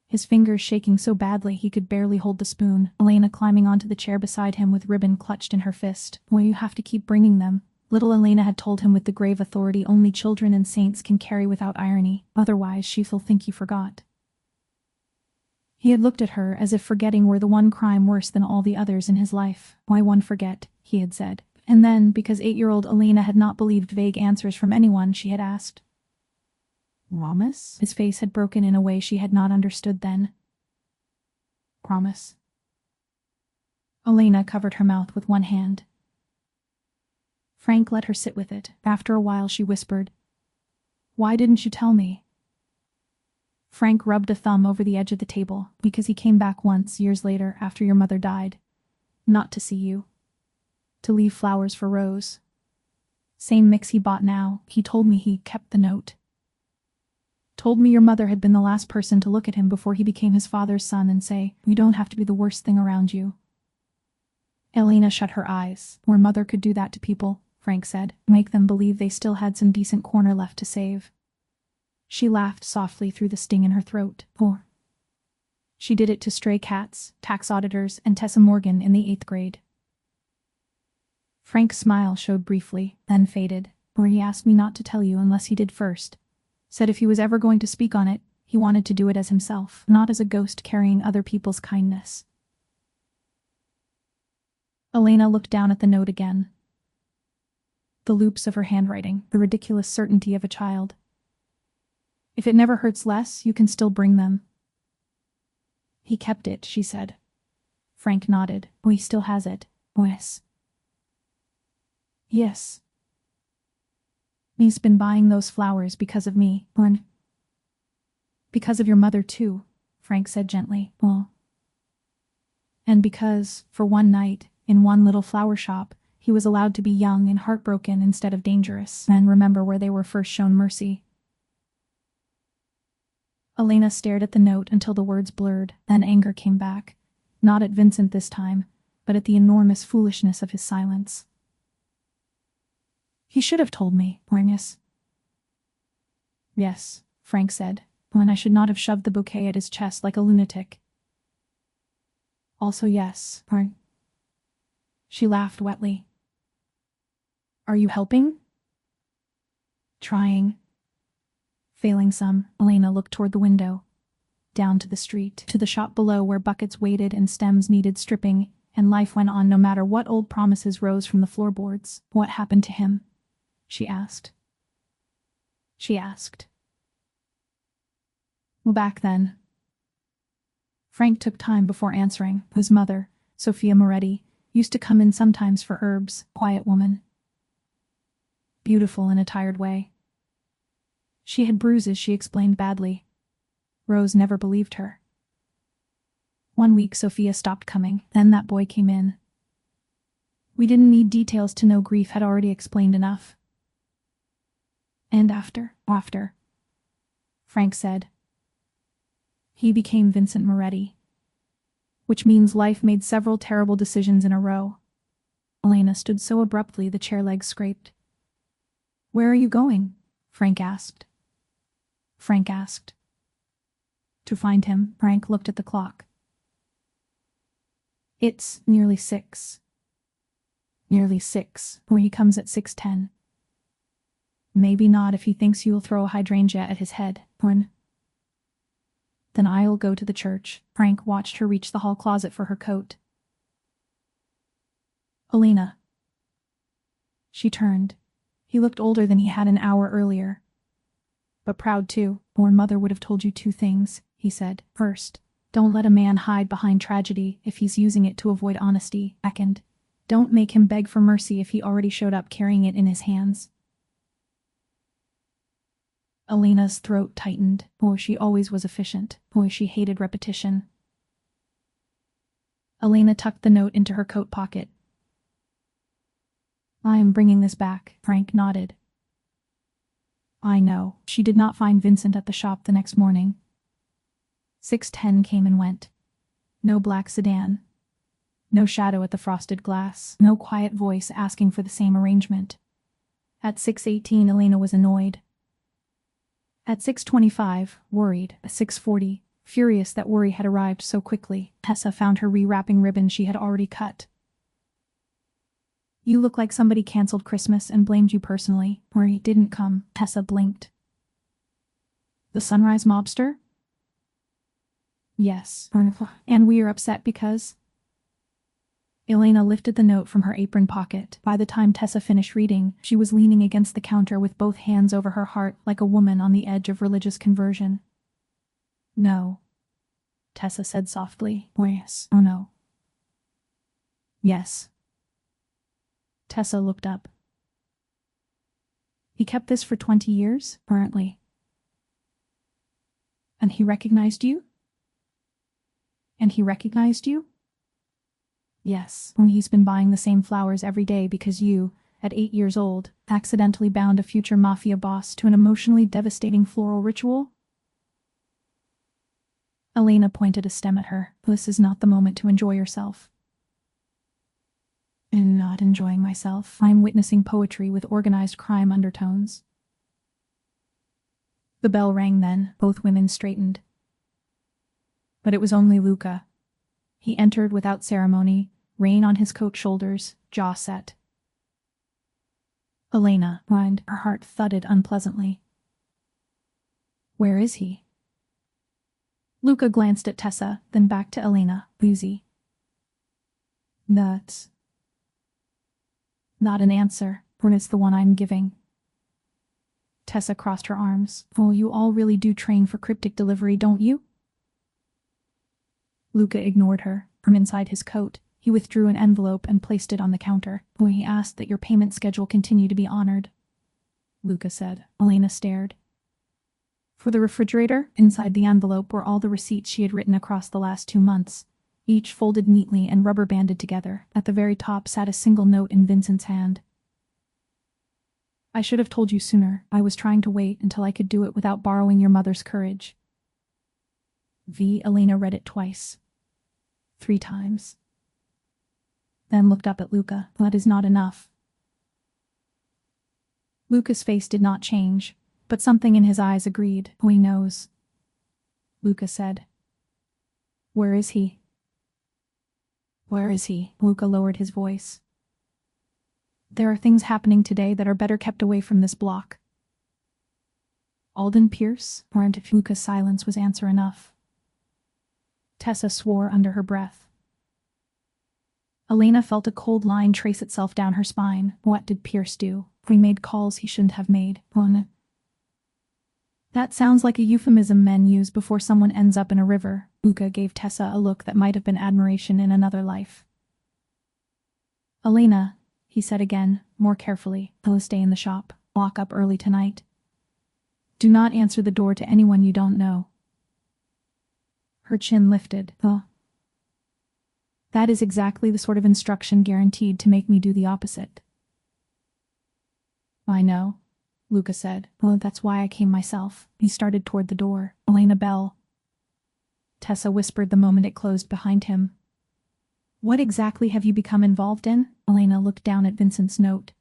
His fingers shaking so badly he could barely hold the spoon. Elena climbing onto the chair beside him with ribbon clutched in her fist. Well, you have to keep bringing them. Little Elena had told him with the grave authority only children and saints can carry without irony. Otherwise she'll think you forgot. He had looked at her as if forgetting were the one crime worse than all the others in his life. Why one forget, he had said. And then, because 8-year-old Elena had not believed vague answers from anyone, she had asked. Promise? His face had broken in a way she had not understood then. Promise. Elena covered her mouth with one hand. Frank let her sit with it. After a while she whispered, Why didn't you tell me? Frank rubbed a thumb over the edge of the table. Because he came back once, years later, after your mother died. Not to see you. To leave flowers for Rose. Same mix he bought now. He told me he kept the note. Told me your mother had been the last person to look at him before he became his father's son and say, we don't have to be the worst thing around you. Elena shut her eyes. Or mother could do that to people, Frank said. Make them believe they still had some decent corner left to save. She laughed softly through the sting in her throat. Or she did it to stray cats, tax auditors, and Tessa Morgan in the 8th grade. Frank's smile showed briefly, then faded. Or he asked me not to tell you unless he did first. Said if he was ever going to speak on it, he wanted to do it as himself, not as a ghost carrying other people's kindness. Elena looked down at the note again. The loops of her handwriting, the ridiculous certainty of a child. If it never hurts less, you can still bring them. He kept it, she said. Frank nodded. Oh, he still has it. Oh, yes. Yes. He's been buying those flowers because of me. And because of your mother too, Frank said gently. Well. And because, for one night, in one little flower shop, he was allowed to be young and heartbroken instead of dangerous, and remember where they were first shown mercy. Elena stared at the note until the words blurred, then anger came back. Not at Vincent this time, but at the enormous foolishness of his silence. He should have told me, Agnes. Yes, Frank said, and I should not have shoved the bouquet at his chest like a lunatic. Also yes, She laughed wetly. Are you helping? Trying. Failing some, Elena looked toward the window. Down to the street, to the shop below where buckets waited and stems needed stripping, and life went on no matter what old promises rose from the floorboards. What happened to him? She asked. Well, back then. Frank took time before answering. His mother, Sophia Moretti, used to come in sometimes for herbs, quiet woman. Beautiful in a tired way. She had bruises, she explained badly. Rose never believed her. One week Sophia stopped coming, then that boy came in. We didn't need details to know grief had already explained enough. And after, Frank said. He became Vincent Moretti. Which means life made several terrible decisions in a row. Elena stood so abruptly the chair legs scraped. Where are you going? Frank asked. To find him, Frank looked at the clock. It's nearly 6. Where he comes at 6:10. Maybe not if he thinks you'll throw a hydrangea at his head, Then I'll go to the church. Frank watched her reach the hall closet for her coat. Elena. She turned. He looked older than he had an hour earlier. But proud too. Or mother would have told you 2 things, he said. First, don't let a man hide behind tragedy if he's using it to avoid honesty. Second, don't make him beg for mercy if he already showed up carrying it in his hands. Elena's throat tightened. She always was efficient. She hated repetition. Elena tucked the note into her coat pocket. I am bringing this back, Frank nodded. I know. She did not find Vincent at the shop the next morning. 6:10 came and went. No black sedan. No shadow at the frosted glass. No quiet voice asking for the same arrangement. At 6:18 Elena was annoyed. At 6:25, worried. At 6:40, furious that worry had arrived so quickly. Tessa found her rewrapping ribbon she had already cut. You look like somebody canceled Christmas and blamed you personally, or he didn't come. Tessa blinked. The Sunrise mobster? Yes. And we are upset because... Elena lifted the note from her apron pocket. By the time Tessa finished reading, she was leaning against the counter with both hands over her heart like a woman on the edge of religious conversion. No. Tessa said softly. Yes. Oh no. Yes. Tessa looked up. He kept this for 20 years, apparently. And he recognized you? Yes. He's been buying the same flowers every day because you, at 8 years old, accidentally bound a future Mafia boss to an emotionally devastating floral ritual? Elena pointed a stem at her. This is not the moment to enjoy yourself. I'm not enjoying myself. I'm witnessing poetry with organized crime undertones. The bell rang then. Both women straightened. But it was only Luca. He entered without ceremony, rein on his coat shoulders, jaw set. Elena whined. Her heart thudded unpleasantly. Where is he? Luca glanced at Tessa, then back to Elena. Boozy. That's not an answer, or it's the one I'm giving. Tessa crossed her arms. Oh, you all really do train for cryptic delivery, don't you? Luca ignored her. From inside his coat, he withdrew an envelope and placed it on the counter. He asked that your payment schedule continue to be honored, Luca said. Elena stared. For the refrigerator, inside the envelope were all the receipts she had written across the last 2 months, each folded neatly and rubber-banded together. At the very top sat a single note in Vincent's hand. I should have told you sooner. I was trying to wait until I could do it without borrowing your mother's courage. Elena read it twice. 3 times. Then looked up at Luca. That is not enough. Luca's face did not change, but something in his eyes agreed. He knows, Luca said. Where is he? Where is he? Luca lowered his voice. There are things happening today that are better kept away from this block. Alden Pierce? Or if Luca's silence was answer enough. Tessa swore under her breath. Elena felt a cold line trace itself down her spine. What did Pierce do? He made calls he shouldn't have made. That sounds like a euphemism men use before someone ends up in a river. Luca gave Tessa a look that might have been admiration in another life. Elena, he said again, more carefully, I'll stay in the shop. Lock up early tonight. Do not answer the door to anyone you don't know. Her chin lifted. That is exactly the sort of instruction guaranteed to make me do the opposite. I know, Luca said. That's why I came myself. He started toward the door. Elena Bell. Tessa whispered the moment it closed behind him. What exactly have you become involved in? Elena looked down at Vincent's note.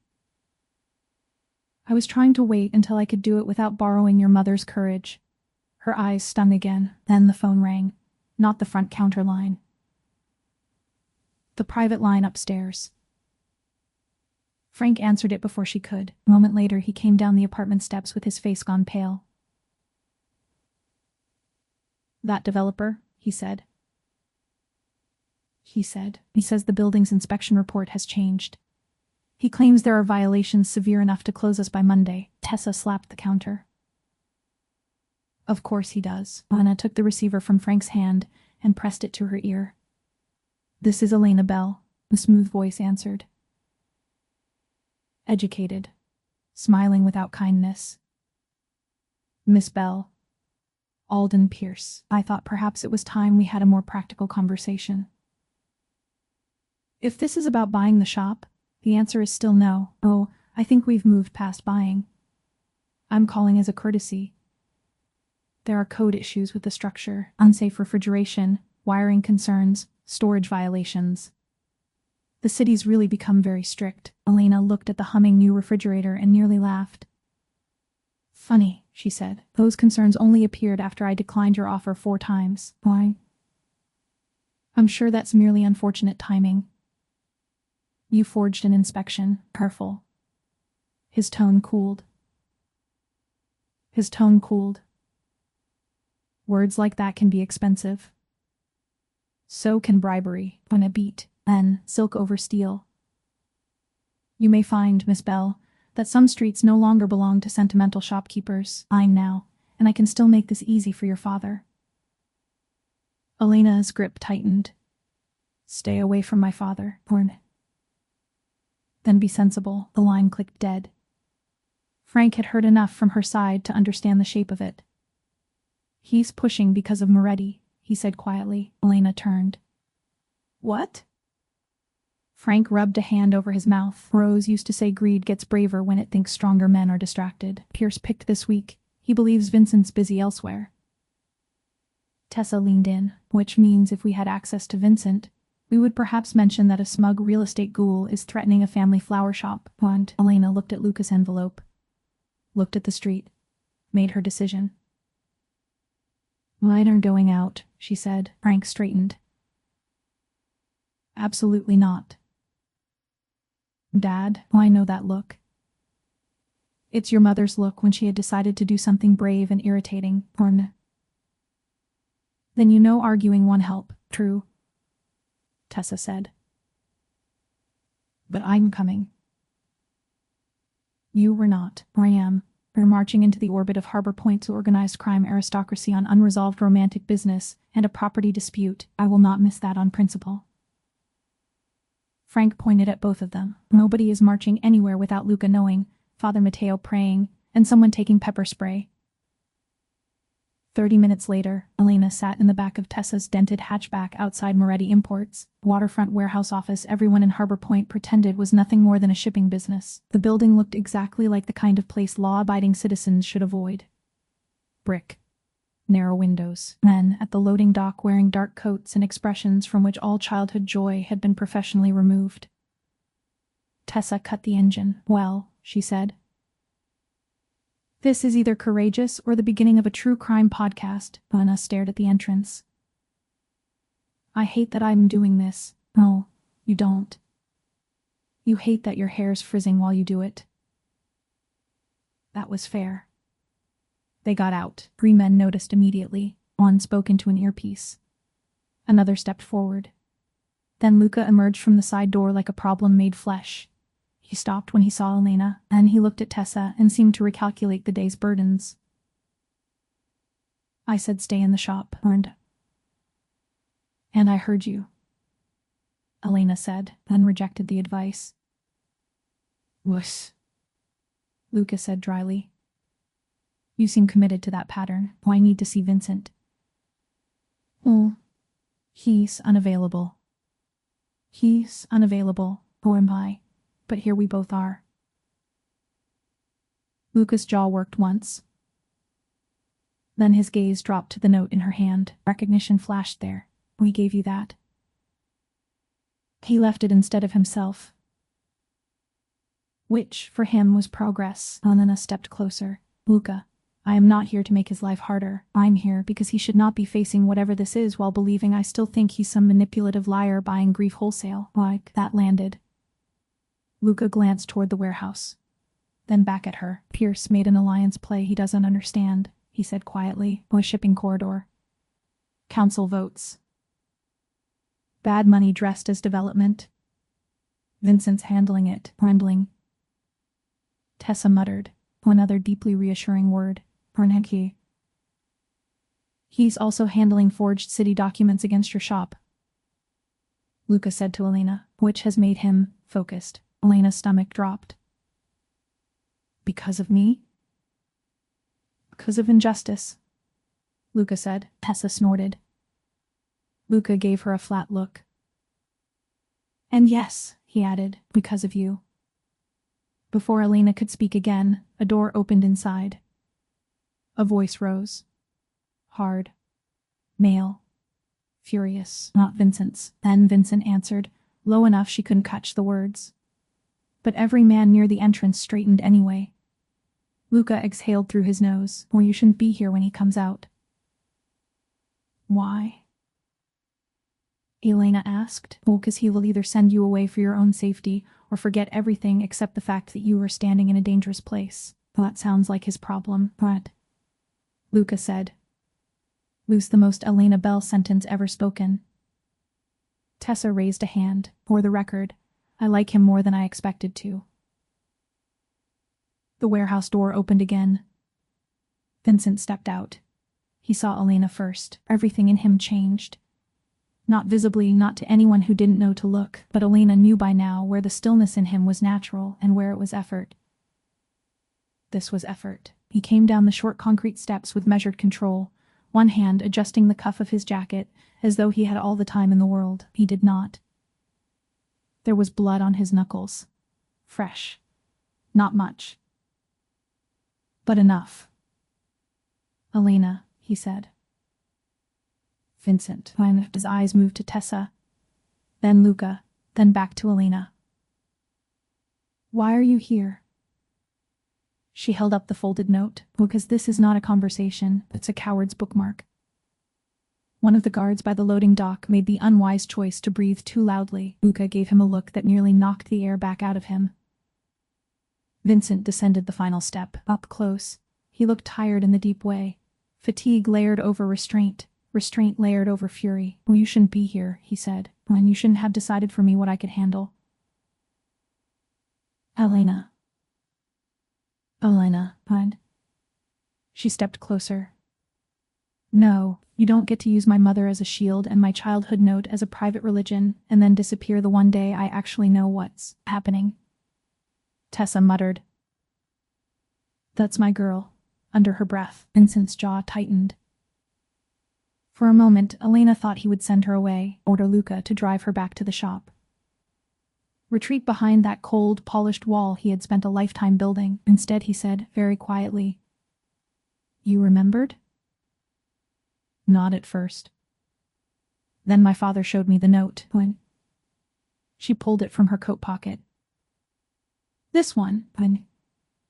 I was trying to wait until I could do it without borrowing your mother's courage. Her eyes stung again. Then the phone rang. Not the front counter line. The private line upstairs. Frank answered it before she could. A moment later he came down the apartment steps with his face gone pale. That developer, he said. He says the building's inspection report has changed. He claims there are violations severe enough to close us by Monday. Tessa slapped the counter. Of course he does. Elena took the receiver from Frank's hand and pressed it to her ear. This is Elena Bell, the smooth voice answered. Educated. Smiling without kindness. Miss Bell. Alden Pierce. I thought perhaps it was time we had a more practical conversation. If this is about buying the shop, the answer is still no. I think we've moved past buying. I'm calling as a courtesy. There are code issues with the structure, unsafe refrigeration, wiring concerns, storage violations. The city's really become very strict. Elena looked at the humming new refrigerator and nearly laughed. Funny, she said. Those concerns only appeared after I declined your offer 4 times. Why? I'm sure that's merely unfortunate timing. You forged an inspection. Careful. His tone cooled. Words like that can be expensive. So can bribery. When a beat, then silk over steel. You may find, Miss Bell, that some streets no longer belong to sentimental shopkeepers. I'm now, and I can still make this easy for your father. Elena's grip tightened. Stay away from my father, Orne. Then be sensible. The line clicked dead. Frank had heard enough from her side to understand the shape of it. He's pushing because of Moretti, he said quietly. Elena turned. What? Frank rubbed a hand over his mouth. Rose used to say greed gets braver when it thinks stronger men are distracted. Pierce picked this week. He believes Vincent's busy elsewhere. Tessa leaned in, which means if we had access to Vincent, we would perhaps mention that a smug real estate ghoul is threatening a family flower shop. And Elena looked at Luca's envelope. Looked at the street. Made her decision. Mine are going out, she said. Frank straightened. Absolutely not. Dad, I know that look. It's your mother's look when she had decided to do something brave and irritating, Orne. Then you know arguing won't help, true? Tessa said. But I'm coming. You were not, or I am. We're marching into the orbit of Harbor Point's organized crime aristocracy on unresolved romantic business and a property dispute. I will not miss that on principle. Frank pointed at both of them. Nobody is marching anywhere without Luca knowing, Father Matteo praying, and someone taking pepper spray. 30 minutes later, Elena sat in the back of Tessa's dented hatchback outside Moretti Imports, waterfront warehouse office everyone in Harbor Point pretended was nothing more than a shipping business. The building looked exactly like the kind of place law-abiding citizens should avoid. Brick. Narrow windows. Men at the loading dock wearing dark coats and expressions from which all childhood joy had been professionally removed. Tessa cut the engine. Well, she said. This is either courageous or the beginning of a true crime podcast. Anna stared at the entrance. I hate that I'm doing this. No, you don't. You hate that your hair's frizzing while you do it. That was fair. They got out. 3 men noticed immediately. One spoke into an earpiece. Another stepped forward. Then Luca emerged from the side door like a problem made flesh. He stopped when he saw Elena, and he looked at Tessa and seemed to recalculate the day's burdens. I said stay in the shop, and I heard you, Elena said, then rejected the advice. Wuss, Luca said dryly. You seem committed to that pattern. I need to see Vincent. Oh, he's unavailable. He's unavailable, or am I? But here we both are. Luca's jaw worked once. Then his gaze dropped to the note in her hand. Recognition flashed there. We gave you that. He left it instead of himself. Which, for him, was progress. Elena stepped closer. Luca, I am not here to make his life harder. I'm here because he should not be facing whatever this is while believing I still think he's some manipulative liar buying grief wholesale. Like, that landed. Luca glanced toward the warehouse. Then back at her. Pierce made an alliance play he doesn't understand, he said quietly. A shipping corridor. Council votes. Bad money dressed as development. Vincent's handling it, trembling. Tessa muttered. Another deeply reassuring word. Bernanke. He's also handling forged city documents against your shop, Luca said to Elena, which has made him focused. Elena's stomach dropped. Because of me? Because of injustice, Luca said. Tessa snorted. Luca gave her a flat look. And yes, he added, because of you. Before Elena could speak again, a door opened inside. A voice rose. Hard. Male. Furious. Not Vincent's. Then Vincent answered, low enough she couldn't catch the words. But every man near the entrance straightened anyway. Luca exhaled through his nose. Or you shouldn't be here when he comes out. Why? Elena asked. Oh, 'cause he will either send you away for your own safety or forget everything except the fact that you were standing in a dangerous place. That sounds like his problem, but Luca said. Lose the most Elena Bell sentence ever spoken. Tessa raised a hand. For the record, I like him more than I expected to. The warehouse door opened again. Vincent stepped out. He saw Elena first. Everything in him changed. Not visibly, not to anyone who didn't know to look, but Elena knew by now where the stillness in him was natural and where it was effort. This was effort. He came down the short concrete steps with measured control, one hand adjusting the cuff of his jacket as though he had all the time in the world. He did not. There was blood on his knuckles. Fresh. Not much. But enough. Elena, he said. Vincent. His eyes moved to Tessa. Then Luca. Then back to Elena. Why are you here? She held up the folded note. Because this is not a conversation, it's a coward's bookmark. One of the guards by the loading dock made the unwise choice to breathe too loudly. Luca gave him a look that nearly knocked the air back out of him. Vincent descended the final step. Up close. He looked tired in the deep way. Fatigue layered over restraint. Restraint layered over fury. Well, you shouldn't be here, he said. And you shouldn't have decided for me what I could handle. Elena. And She stepped closer. No, you don't get to use my mother as a shield and my childhood note as a private religion and then disappear the one day I actually know what's happening. Tessa muttered. That's my girl. Under her breath, Vincent's jaw tightened. For a moment, Elena thought he would send her away, order Luca to drive her back to the shop. Retreat behind that cold, polished wall he had spent a lifetime building. Instead, he said, very quietly, "You remembered?" "Not at first. Then my father showed me the note when..." She pulled it from her coat pocket. "This one, when..."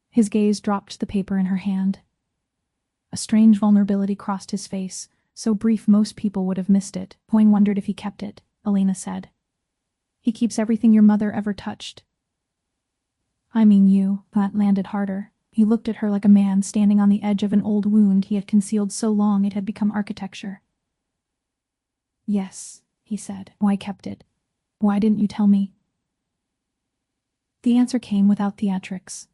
His gaze dropped to the paper in her hand. A strange vulnerability crossed his face, so brief most people would have missed it. Hoyne wondered if he kept it, Elena said. "He keeps everything your mother ever touched." "I mean you." That landed harder. He looked at her like a man standing on the edge of an old wound he had concealed so long it had become architecture. "Yes," he said. "Why kept it? Why didn't you tell me?" The answer came without theatrics.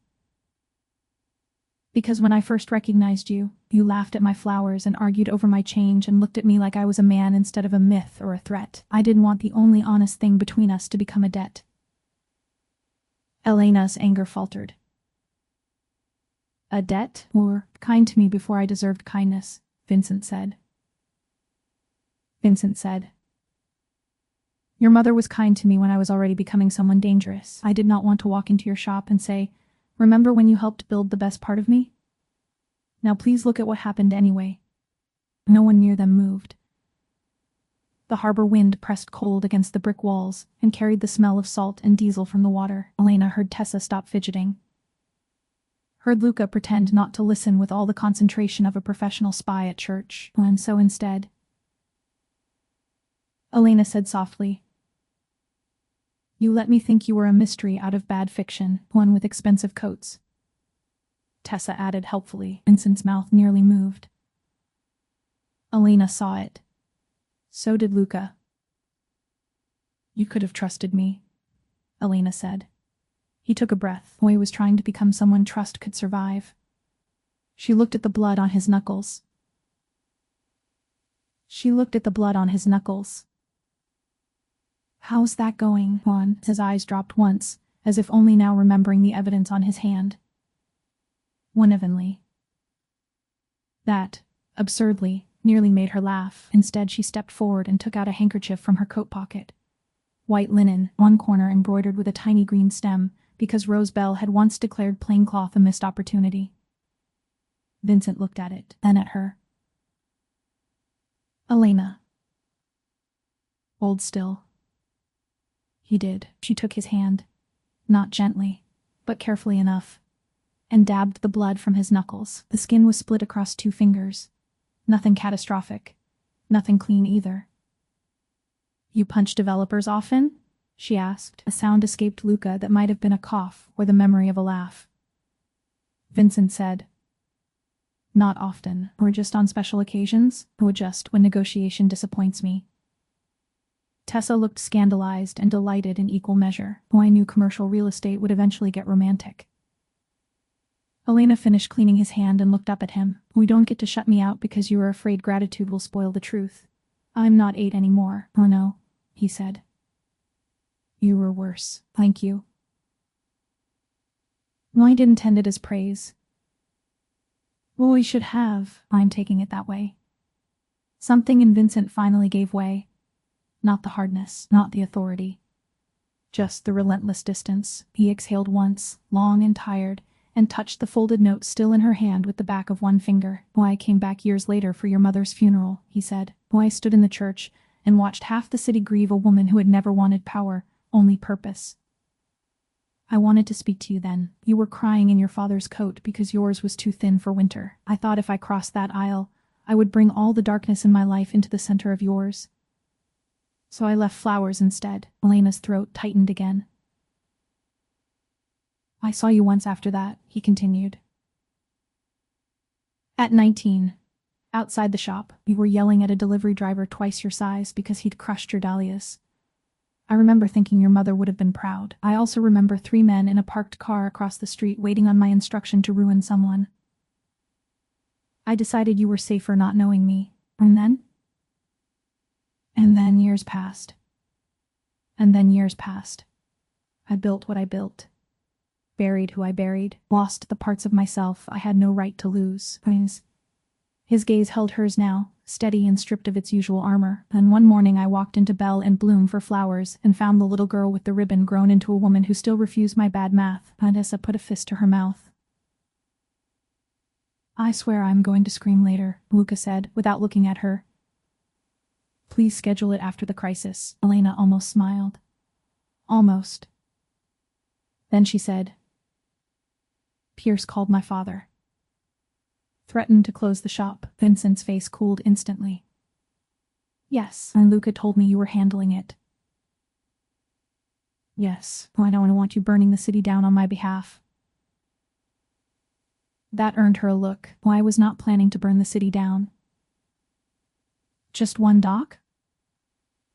"Because when I first recognized you, you laughed at my flowers and argued over my change and looked at me like I was a man instead of a myth or a threat. I didn't want the only honest thing between us to become a debt." Elena's anger faltered. "A debt? Or kind to me before I deserved kindness," Vincent said. "Your mother was kind to me when I was already becoming someone dangerous. I did not want to walk into your shop and say, 'Remember when you helped build the best part of me?' Now please look at what happened anyway." No one near them moved. The harbor wind pressed cold against the brick walls and carried the smell of salt and diesel from the water. Elena heard Tessa stop fidgeting. Heard Luca pretend not to listen with all the concentration of a professional spy at church, and so instead. Elena said softly, "You let me think you were a mystery out of bad fiction, one with expensive coats." Tessa added helpfully. Vincent's mouth nearly moved. Elena saw it. So did Luca. "You could have trusted me," Elena said. He took a breath. Hoy was trying to become someone trust could survive. She looked at the blood on his knuckles. "How's that going, Juan?" His eyes dropped once, as if only now remembering the evidence on his hand. "Unevenly." That, absurdly, nearly made her laugh. Instead, she stepped forward and took out a handkerchief from her coat pocket. White linen, one corner embroidered with a tiny green stem, because Rose Bell had once declared plain cloth a missed opportunity. Vincent looked at it, then at her. "Elena." "Hold still." He did. She took his hand, not gently, but carefully enough, and dabbed the blood from his knuckles. The skin was split across 2 fingers. Nothing catastrophic. Nothing clean either. "You punch developers often?" she asked. A sound escaped Luca that might have been a cough or the memory of a laugh. Vincent said, "Not often, or just on special occasions, or just when negotiation disappoints me." Tessa looked scandalized and delighted in equal measure. I knew commercial real estate would eventually get romantic. Elena finished cleaning his hand and looked up at him. "We don't get to shut me out because you are afraid gratitude will spoil the truth. I'm not 8 anymore." "Oh no," he said. "You were worse. Thank you." I didn't intend it as praise. "Well, we should have." "I'm taking it that way." Something in Vincent finally gave way. Not the hardness, not the authority. Just the relentless distance. He exhaled once, long and tired, and touched the folded note still in her hand with the back of one finger. "I came back years later for your mother's funeral," he said. "I stood in the church and watched half the city grieve a woman who had never wanted power, only purpose. I wanted to speak to you then. You were crying in your father's coat because yours was too thin for winter. I thought if I crossed that aisle, I would bring all the darkness in my life into the center of yours. So I left flowers instead." Elena's throat tightened again. "I saw you once after that," he continued. "At 19. Outside the shop, you were yelling at a delivery driver twice your size because he'd crushed your dahlias. I remember thinking your mother would have been proud. I also remember 3 men in a parked car across the street waiting on my instruction to ruin someone. I decided you were safer not knowing me. And then? And then years passed. And then years passed. I built what I built. Buried who I buried. Lost the parts of myself I had no right to lose. His gaze held hers now, steady and stripped of its usual armor. And one morning I walked into Belle and Bloom for flowers and found the little girl with the ribbon grown into a woman who still refused my bad math. Vanessa put a fist to her mouth. I swear I'm going to scream later, Luca said, without looking at her. Please schedule it after the crisis. Elena almost smiled. Almost. Then she said, Pierce called my father. Threatened to close the shop. Vincent's face cooled instantly. Yes, and Luca told me you were handling it. Yes, I don't want you burning the city down on my behalf. That earned her a look. I was not planning to burn the city down. Just one dock?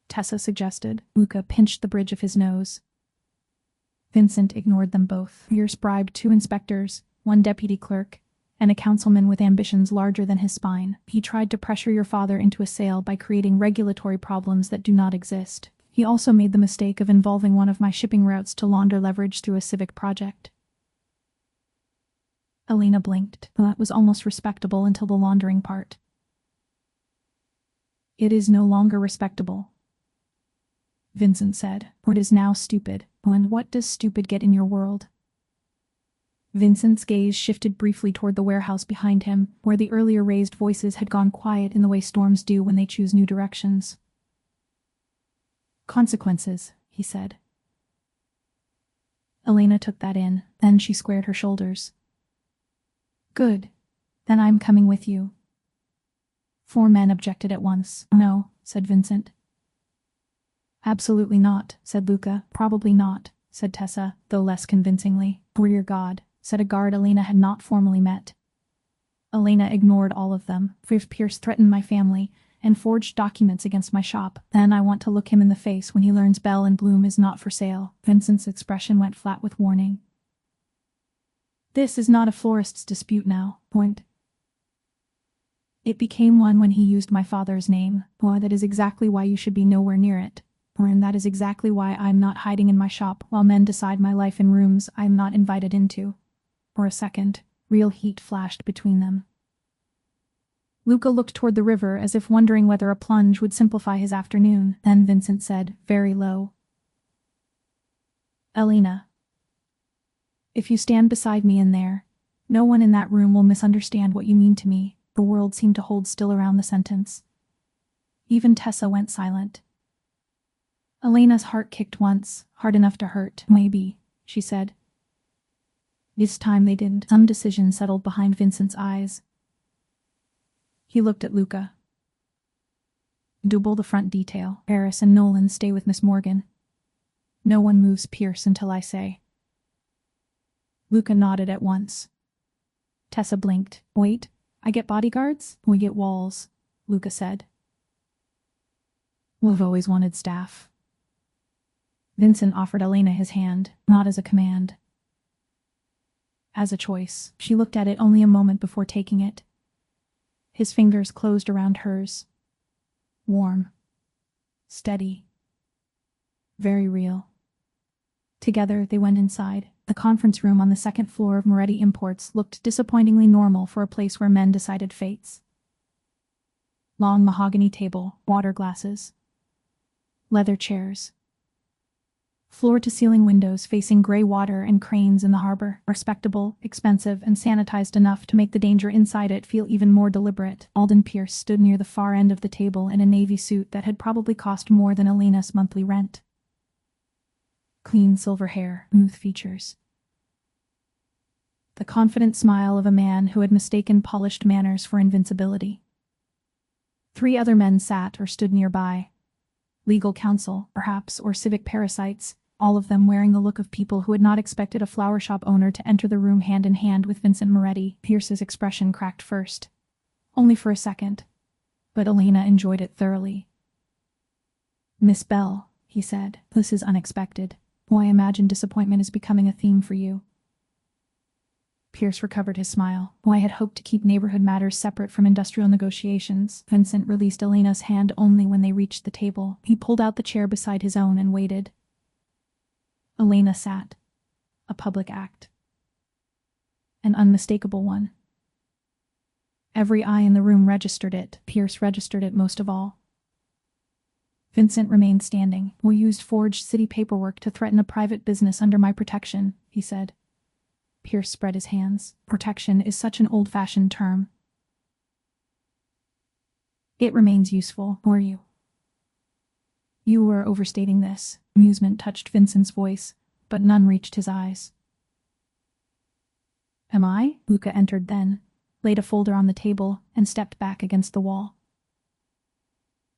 Tessa suggested. Luca pinched the bridge of his nose. Vincent ignored them both. Pierce bribed 2 inspectors, 1 deputy clerk, and a councilman with ambitions larger than his spine. He tried to pressure your father into a sale by creating regulatory problems that do not exist. He also made the mistake of involving one of my shipping routes to launder leverage through a civic project. Elena blinked. That was almost respectable until the laundering part. It is no longer respectable, Vincent said. It is now stupid. And what does stupid get in your world? Vincent's gaze shifted briefly toward the warehouse behind him, where the earlier raised voices had gone quiet in the way storms do when they choose new directions. Consequences, he said. Elena took that in, then she squared her shoulders. Good. Then I'm coming with you. 4 men objected at once. No, said Vincent. Absolutely not, said Luca. Probably not, said Tessa, though less convincingly. Rear God, said a guard Elena had not formally met. Elena ignored all of them. If Pierce threatened my family and forged documents against my shop, then I want to look him in the face when he learns Belle and Bloom is not for sale. Vincent's expression went flat with warning. This is not a florist's dispute now. It became one when he used my father's name. That is exactly why you should be nowhere near it. And that is exactly why I'm not hiding in my shop while men decide my life in rooms I'm not invited into. For a second, real heat flashed between them. Luca looked toward the river as if wondering whether a plunge would simplify his afternoon. Then Vincent said, very low, Elena, if you stand beside me in there, no one in that room will misunderstand what you mean to me. The world seemed to hold still around the sentence. Even Tessa went silent. Elena's heart kicked once, hard enough to hurt. Maybe, she said. This time they didn't. Some decision settled behind Vincent's eyes. He looked at Luca. Double the front detail. Paris and Nolan stay with Miss Morgan. No one moves Pierce until I say. Luca nodded at once. Tessa blinked. Wait, I get bodyguards? We get walls, Luca said. We've always wanted staff. Vincent offered Elena his hand, not as a command. As a choice. She looked at it only a moment before taking it. His fingers closed around hers. Warm. Steady. Very real. Together they went inside. The conference room on the 2nd floor of Moretti Imports looked disappointingly normal for a place where men decided fates. Long mahogany table, water glasses. Leather chairs. Floor-to-ceiling windows facing gray water and cranes in the harbor. Respectable, expensive, and sanitized enough to make the danger inside it feel even more deliberate. Alden Pierce stood near the far end of the table in a navy suit that had probably cost more than Elena's monthly rent. Clean silver hair, smooth features. The confident smile of a man who had mistaken polished manners for invincibility. 3 other men sat or stood nearby. Legal counsel, perhaps, or civic parasites, all of them wearing the look of people who had not expected a flower shop owner to enter the room hand in hand with Vincent Moretti. Pierce's expression cracked first. Only for a second. But Elena enjoyed it thoroughly. Miss Belle, he said, this is unexpected. I imagine disappointment is becoming a theme for you. Pierce recovered his smile. I had hoped to keep neighborhood matters separate from industrial negotiations. Vincent released Elena's hand only when they reached the table. He pulled out the chair beside his own and waited. Elena sat. A public act. An unmistakable one. Every eye in the room registered it. Pierce registered it most of all. Vincent remained standing. We used forged city paperwork to threaten a private business under my protection, he said. Pierce spread his hands. Protection is such an old-fashioned term. It remains useful, were you? You were overstating this. Amusement touched Vincent's voice, but none reached his eyes. Am I? Luca entered then, laid a folder on the table, and stepped back against the wall.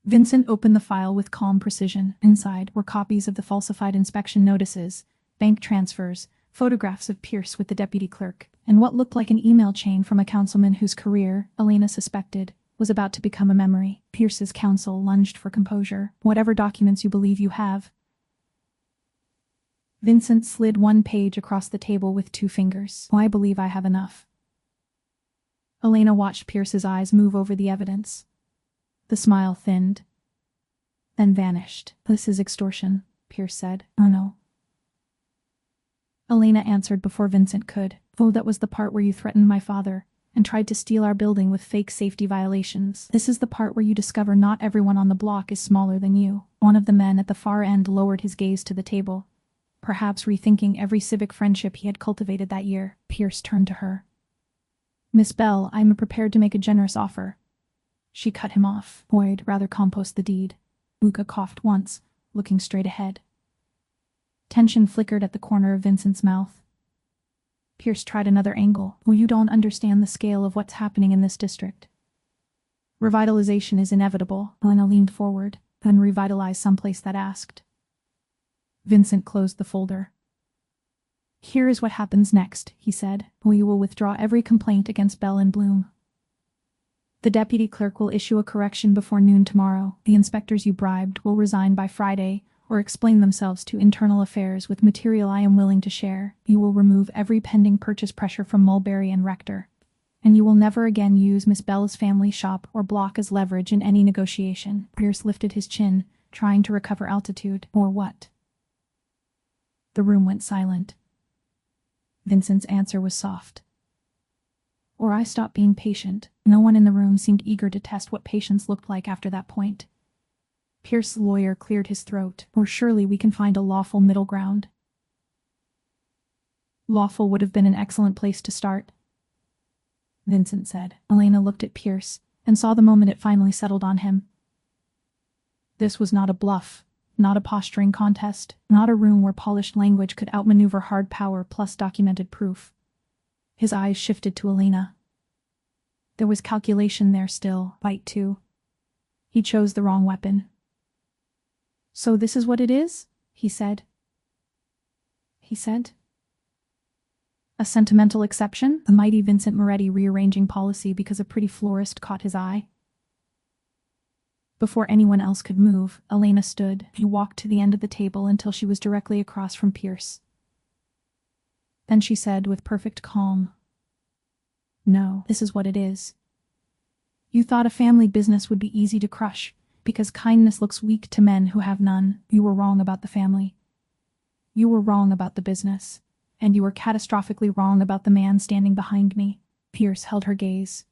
Vincent opened the file with calm precision. Inside were copies of the falsified inspection notices, bank transfers, photographs of Pierce with the deputy clerk, and what looked like an email chain from a councilman whose career, Elena suspected, was about to become a memory. Pierce's counsel lunged for composure. Whatever documents you believe you have. Vincent slid one page across the table with 2 fingers. I believe I have enough. Elena watched Pierce's eyes move over the evidence. The smile thinned, then vanished. This is extortion, Pierce said. Oh no. Elena answered before Vincent could. Oh, that was the part where you threatened my father and tried to steal our building with fake safety violations. This is the part where you discover not everyone on the block is smaller than you. One of the men at the far end lowered his gaze to the table, perhaps rethinking every civic friendship he had cultivated that year. Pierce turned to her. Miss Bell, I am prepared to make a generous offer. She cut him off. Boyd rather compost the deed. Luca coughed once, looking straight ahead. Tension flickered at the corner of Vincent's mouth. Pierce tried another angle. Well, you don't understand the scale of what's happening in this district. Revitalization is inevitable. Elena leaned forward, then revitalize someplace that asked. Vincent closed the folder. Here is what happens next, he said. We will withdraw every complaint against Bell and Bloom. The deputy clerk will issue a correction before noon tomorrow. The inspectors you bribed will resign by Friday, or explain themselves to internal affairs with material I am willing to share. You will remove every pending purchase pressure from Mulberry and Rector. And you will never again use Miss Bell's family shop or block as leverage in any negotiation. Pierce lifted his chin, trying to recover altitude. Or what? The room went silent. Vincent's answer was soft. Or I stopped being patient. No one in the room seemed eager to test what patience looked like after that point. Pierce's lawyer cleared his throat. Or surely we can find a lawful middle ground. Lawful would have been an excellent place to start, Vincent said. Elena looked at Pierce, and saw the moment it finally settled on him. This was not a bluff, not a posturing contest, not a room where polished language could outmaneuver hard power plus documented proof. His eyes shifted to Elena. There was calculation there still, bite too. He chose the wrong weapon. So this is what it is? He said. A sentimental exception? The mighty Vincent Moretti rearranging policy because a pretty florist caught his eye? Before anyone else could move, Elena stood. He walked to the end of the table until she was directly across from Pierce. Then she said with perfect calm, No, this is what it is. You thought a family business would be easy to crush, because kindness looks weak to men who have none. You were wrong about the family. You were wrong about the business. And you were catastrophically wrong about the man standing behind me. Pierce held her gaze.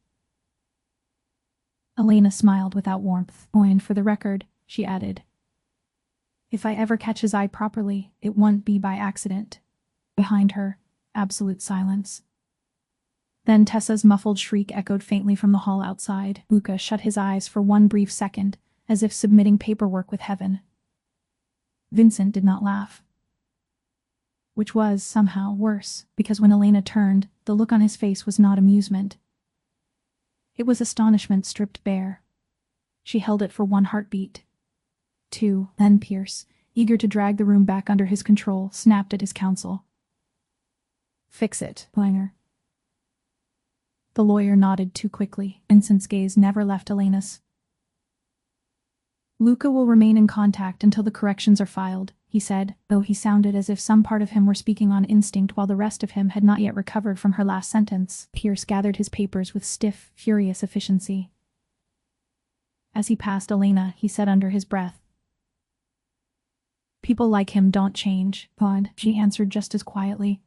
Elena smiled without warmth. Oh, and for the record, she added, if I ever catch his eye properly, it won't be by accident. Behind her, absolute silence. Then Tessa's muffled shriek echoed faintly from the hall outside. Luca shut his eyes for one brief second, as if submitting paperwork with heaven. Vincent did not laugh. Which was, somehow, worse, because when Elena turned, the look on his face was not amusement. It was astonishment stripped bare. She held it for 1 heartbeat. 2, then Pierce, eager to drag the room back under his control, snapped at his counsel. Fix it, Langer. The lawyer nodded too quickly. Vincent's gaze never left Elena's. Luca will remain in contact until the corrections are filed, he said, though he sounded as if some part of him were speaking on instinct while the rest of him had not yet recovered from her last sentence. Pierce gathered his papers with stiff, furious efficiency. As he passed Elena, he said under his breath, "People like him don't change, Pod," she answered just as quietly.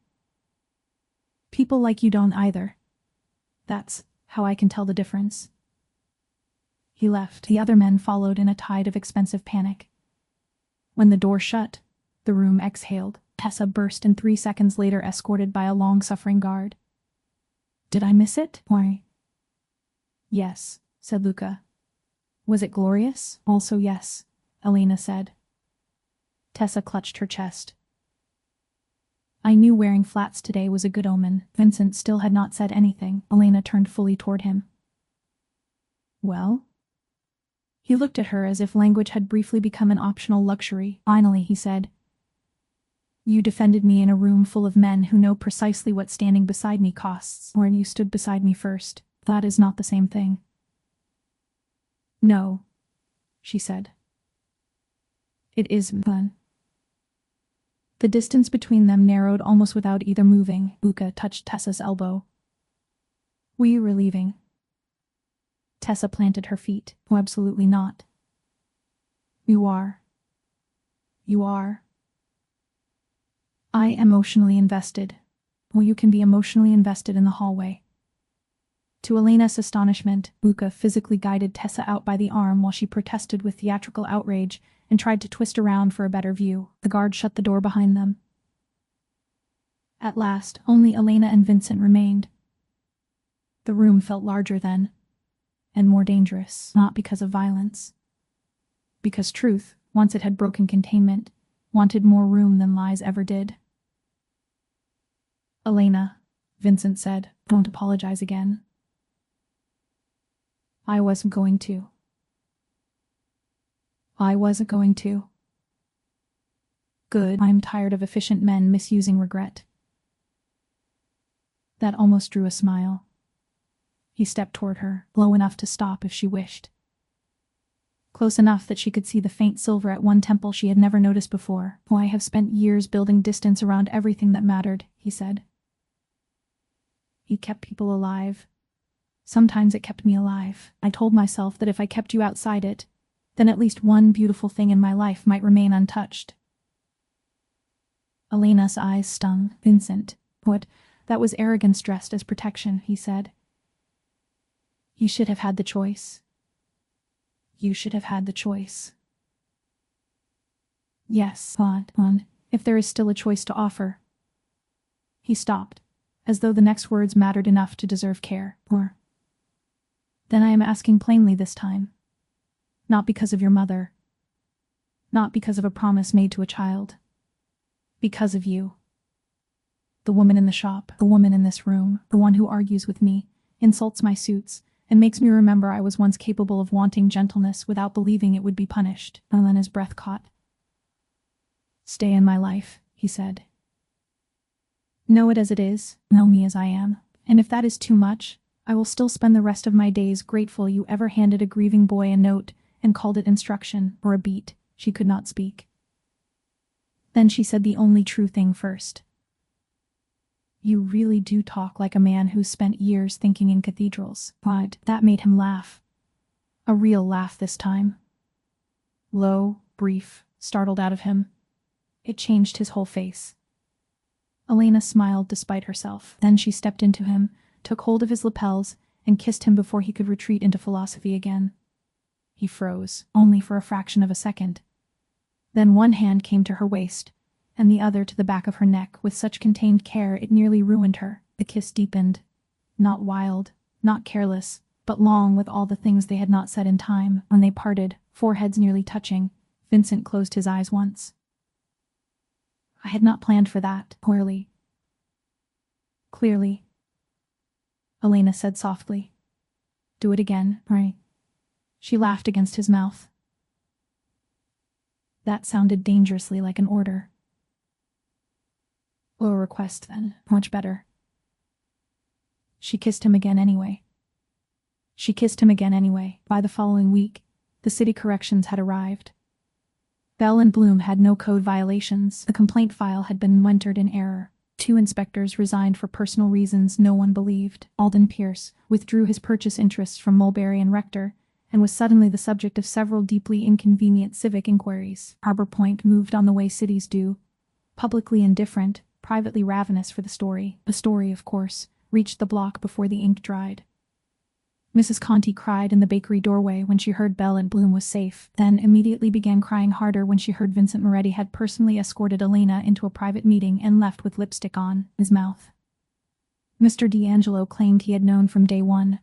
"People like you don't either. That's how I can tell the difference." He left. The other men followed in a tide of expensive panic. When the door shut, the room exhaled. Tessa burst and 3 seconds later escorted by a long-suffering guard. "Did I miss it? Why?" "Yes," said Luca. "Was it glorious?" "Also yes," Elena said. Tessa clutched her chest. "I knew wearing flats today was a good omen." Vincent still had not said anything. Elena turned fully toward him. "Well?" He looked at her as if language had briefly become an optional luxury. Finally, he said, "You defended me in a room full of men who know precisely what standing beside me costs. Or you stood beside me first. That is not the same thing." "No," she said. "It is fun." The distance between them narrowed almost without either moving. Luca touched Tessa's elbow. "We were leaving." Tessa planted her feet. "Oh, absolutely not." "You are. You are." "I am emotionally invested." "Well, you can be emotionally invested in the hallway." To Elena's astonishment, Luca physically guided Tessa out by the arm while she protested with theatrical outrage and tried to twist around for a better view. The guard shut the door behind them. At last, only Elena and Vincent remained. The room felt larger then, and more dangerous, not because of violence. Because truth, once it had broken containment, wanted more room than lies ever did. "Elena," Vincent said, "don't apologize again." "I wasn't going to." "I wasn't going to." "Good. I'm tired of efficient men misusing regret." That almost drew a smile. He stepped toward her, low enough to stop if she wished. Close enough that she could see the faint silver at one temple she had never noticed before. "Oh, I have spent years building distance around everything that mattered," he said. "It kept people alive. Sometimes it kept me alive. I told myself that if I kept you outside it, then at least one beautiful thing in my life might remain untouched." Elena's eyes stung. "Vincent, what? That was arrogance dressed as protection," he said. "You should have had the choice. You should have had the choice." "Yes, but if there is still a choice to offer." He stopped, as though the next words mattered enough to deserve care. "Or then I am asking plainly this time. Not because of your mother. Not because of a promise made to a child. Because of you. The woman in the shop, the woman in this room, the one who argues with me, insults my suits, and makes me remember I was once capable of wanting gentleness without believing it would be punished." And then his breath caught. "Stay in my life," he said. "Know it as it is, know me as I am, and if that is too much, I will still spend the rest of my days grateful you ever handed a grieving boy a note and called it instruction or a beat." She could not speak. Then she said the only true thing first. "You really do talk like a man who's spent years thinking in cathedrals." But that made him laugh. A real laugh this time. Low, brief, startled out of him. It changed his whole face. Elena smiled despite herself. Then she stepped into him, took hold of his lapels, and kissed him before he could retreat into philosophy again. He froze, only for a fraction of a second. Then one hand came to her waist, and the other to the back of her neck with such contained care it nearly ruined her. The kiss deepened. Not wild, not careless, but long with all the things they had not said in time. When they parted, foreheads nearly touching, Vincent closed his eyes once. "I had not planned for that." Clearly. Elena said softly. "Do it again, right?" She laughed against his mouth. That sounded dangerously like an order. "Or a request, then. Much better." She kissed him again anyway. By the following week, the city corrections had arrived. Bell and Bloom had no code violations. The complaint file had been entered in error. 2 inspectors resigned for personal reasons no one believed. Alden Pierce withdrew his purchase interests from Mulberry and Rector, and was suddenly the subject of several deeply inconvenient civic inquiries. Harbor Point moved on the way cities do, publicly indifferent, privately ravenous for the story. The story, of course, reached the block before the ink dried. Mrs. Conti cried in the bakery doorway when she heard Bell and Bloom was safe, then immediately began crying harder when she heard Vincent Moretti had personally escorted Elena into a private meeting and left with lipstick on his mouth. Mr. D'Angelo claimed he had known from day one.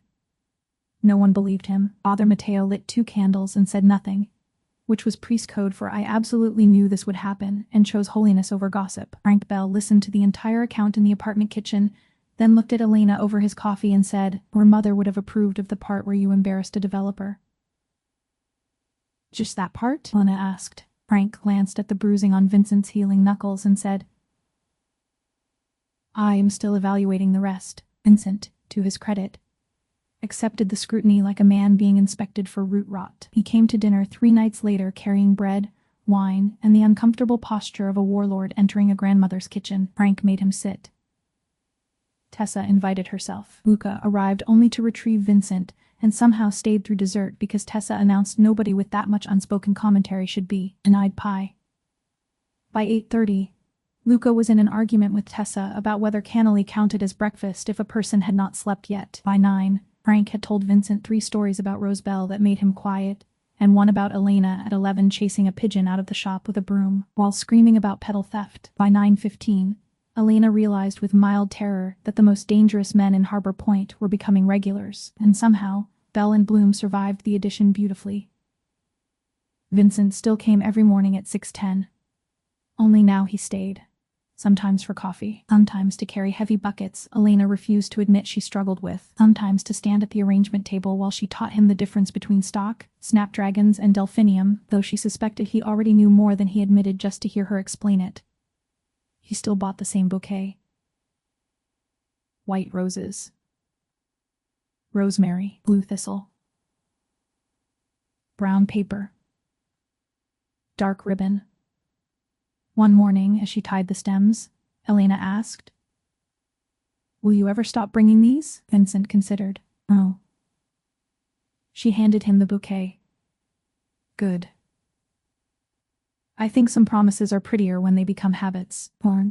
No one believed him. Father Matteo lit 2 candles and said nothing, which was priest code for I absolutely knew this would happen and chose holiness over gossip. Frank Bell listened to the entire account in the apartment kitchen, then looked at Elena over his coffee and said, "Your mother would have approved of the part where you embarrassed a developer." "Just that part?" Elena asked. Frank glanced at the bruising on Vincent's healing knuckles and said, "I am still evaluating the rest." Vincent, to his credit, accepted the scrutiny like a man being inspected for root rot. He came to dinner 3 nights later carrying bread, wine, and the uncomfortable posture of a warlord entering a grandmother's kitchen. Frank made him sit. Tessa invited herself. Luca arrived only to retrieve Vincent, and somehow stayed through dessert because Tessa announced nobody with that much unspoken commentary should be denied pie. By 8:30, Luca was in an argument with Tessa about whether cannoli counted as breakfast if a person had not slept yet. By 9, Frank had told Vincent 3 stories about Rose Bell that made him quiet, and one about Elena at 11 chasing a pigeon out of the shop with a broom, while screaming about pedal theft. By 9:15, Elena realized with mild terror that the most dangerous men in Harbor Point were becoming regulars, and somehow, Bell and Bloom survived the addition beautifully. Vincent still came every morning at 6:10. Only now he stayed. Sometimes for coffee, sometimes to carry heavy buckets Elena refused to admit she struggled with, sometimes to stand at the arrangement table while she taught him the difference between stock, snapdragons, and delphinium, though she suspected he already knew more than he admitted just to hear her explain it. He still bought the same bouquet. White roses. Rosemary, blue thistle. Brown paper. Dark ribbon. One morning, as she tied the stems, Elena asked, "Will you ever stop bringing these?" Vincent considered. "No." She handed him the bouquet. "Good. I think some promises are prettier when they become habits."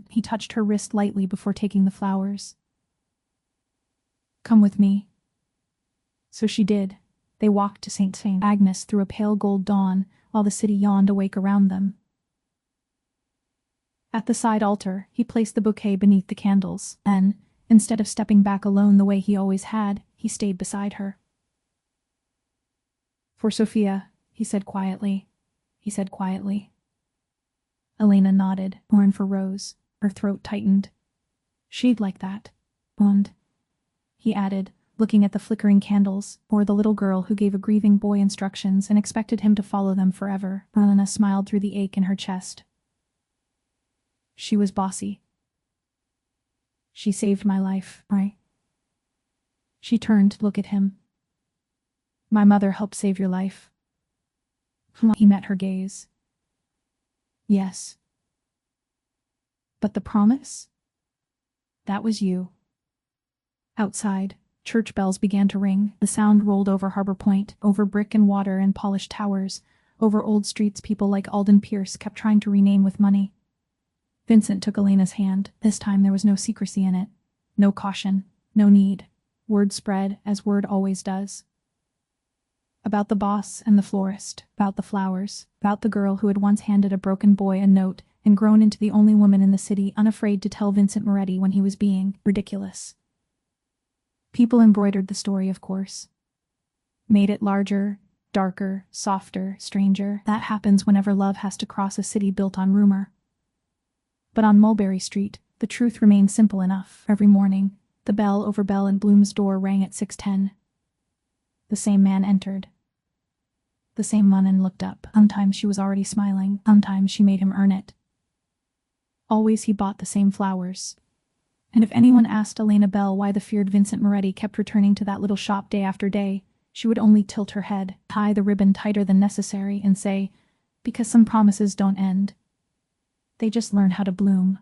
He touched her wrist lightly before taking the flowers. "Come with me." So she did. They walked to St. Agnes through a pale gold dawn, while the city yawned awake around them. At the side altar, he placed the bouquet beneath the candles, and, instead of stepping back alone the way he always had, he stayed beside her. "For Sophia," he said quietly. Elena nodded. "Born for Rose." Her throat tightened. "She'd like that." "And," he added, looking at the flickering candles, or the little girl who gave a grieving boy instructions and expected him to follow them forever. Elena smiled through the ache in her chest. "She was bossy. She saved my life, right?" She turned to look at him. "My mother helped save your life." He met her gaze. "Yes. But the promise? That was you." Outside, church bells began to ring. The sound rolled over Harbor Point, over brick and water and polished towers, over old streets people like Alden Pierce kept trying to rename with money. Vincent took Elena's hand. This time there was no secrecy in it. No caution. No need. Word spread, as word always does. About the boss and the florist. About the flowers. About the girl who had once handed a broken boy a note and grown into the only woman in the city unafraid to tell Vincent Moretti when he was being ridiculous. People embroidered the story, of course. Made it larger, darker, softer, stranger. That happens whenever love has to cross a city built on rumor. But on Mulberry Street, the truth remained simple enough. Every morning, the bell over Bell and Bloom's door rang at 6:10. The same man entered. The same woman looked up. Sometimes she was already smiling. Sometimes she made him earn it. Always he bought the same flowers. And if anyone asked Elena Bell why the feared Vincent Moretti kept returning to that little shop day after day, she would only tilt her head, tie the ribbon tighter than necessary, and say, Because some promises don't end. They just learn how to bloom.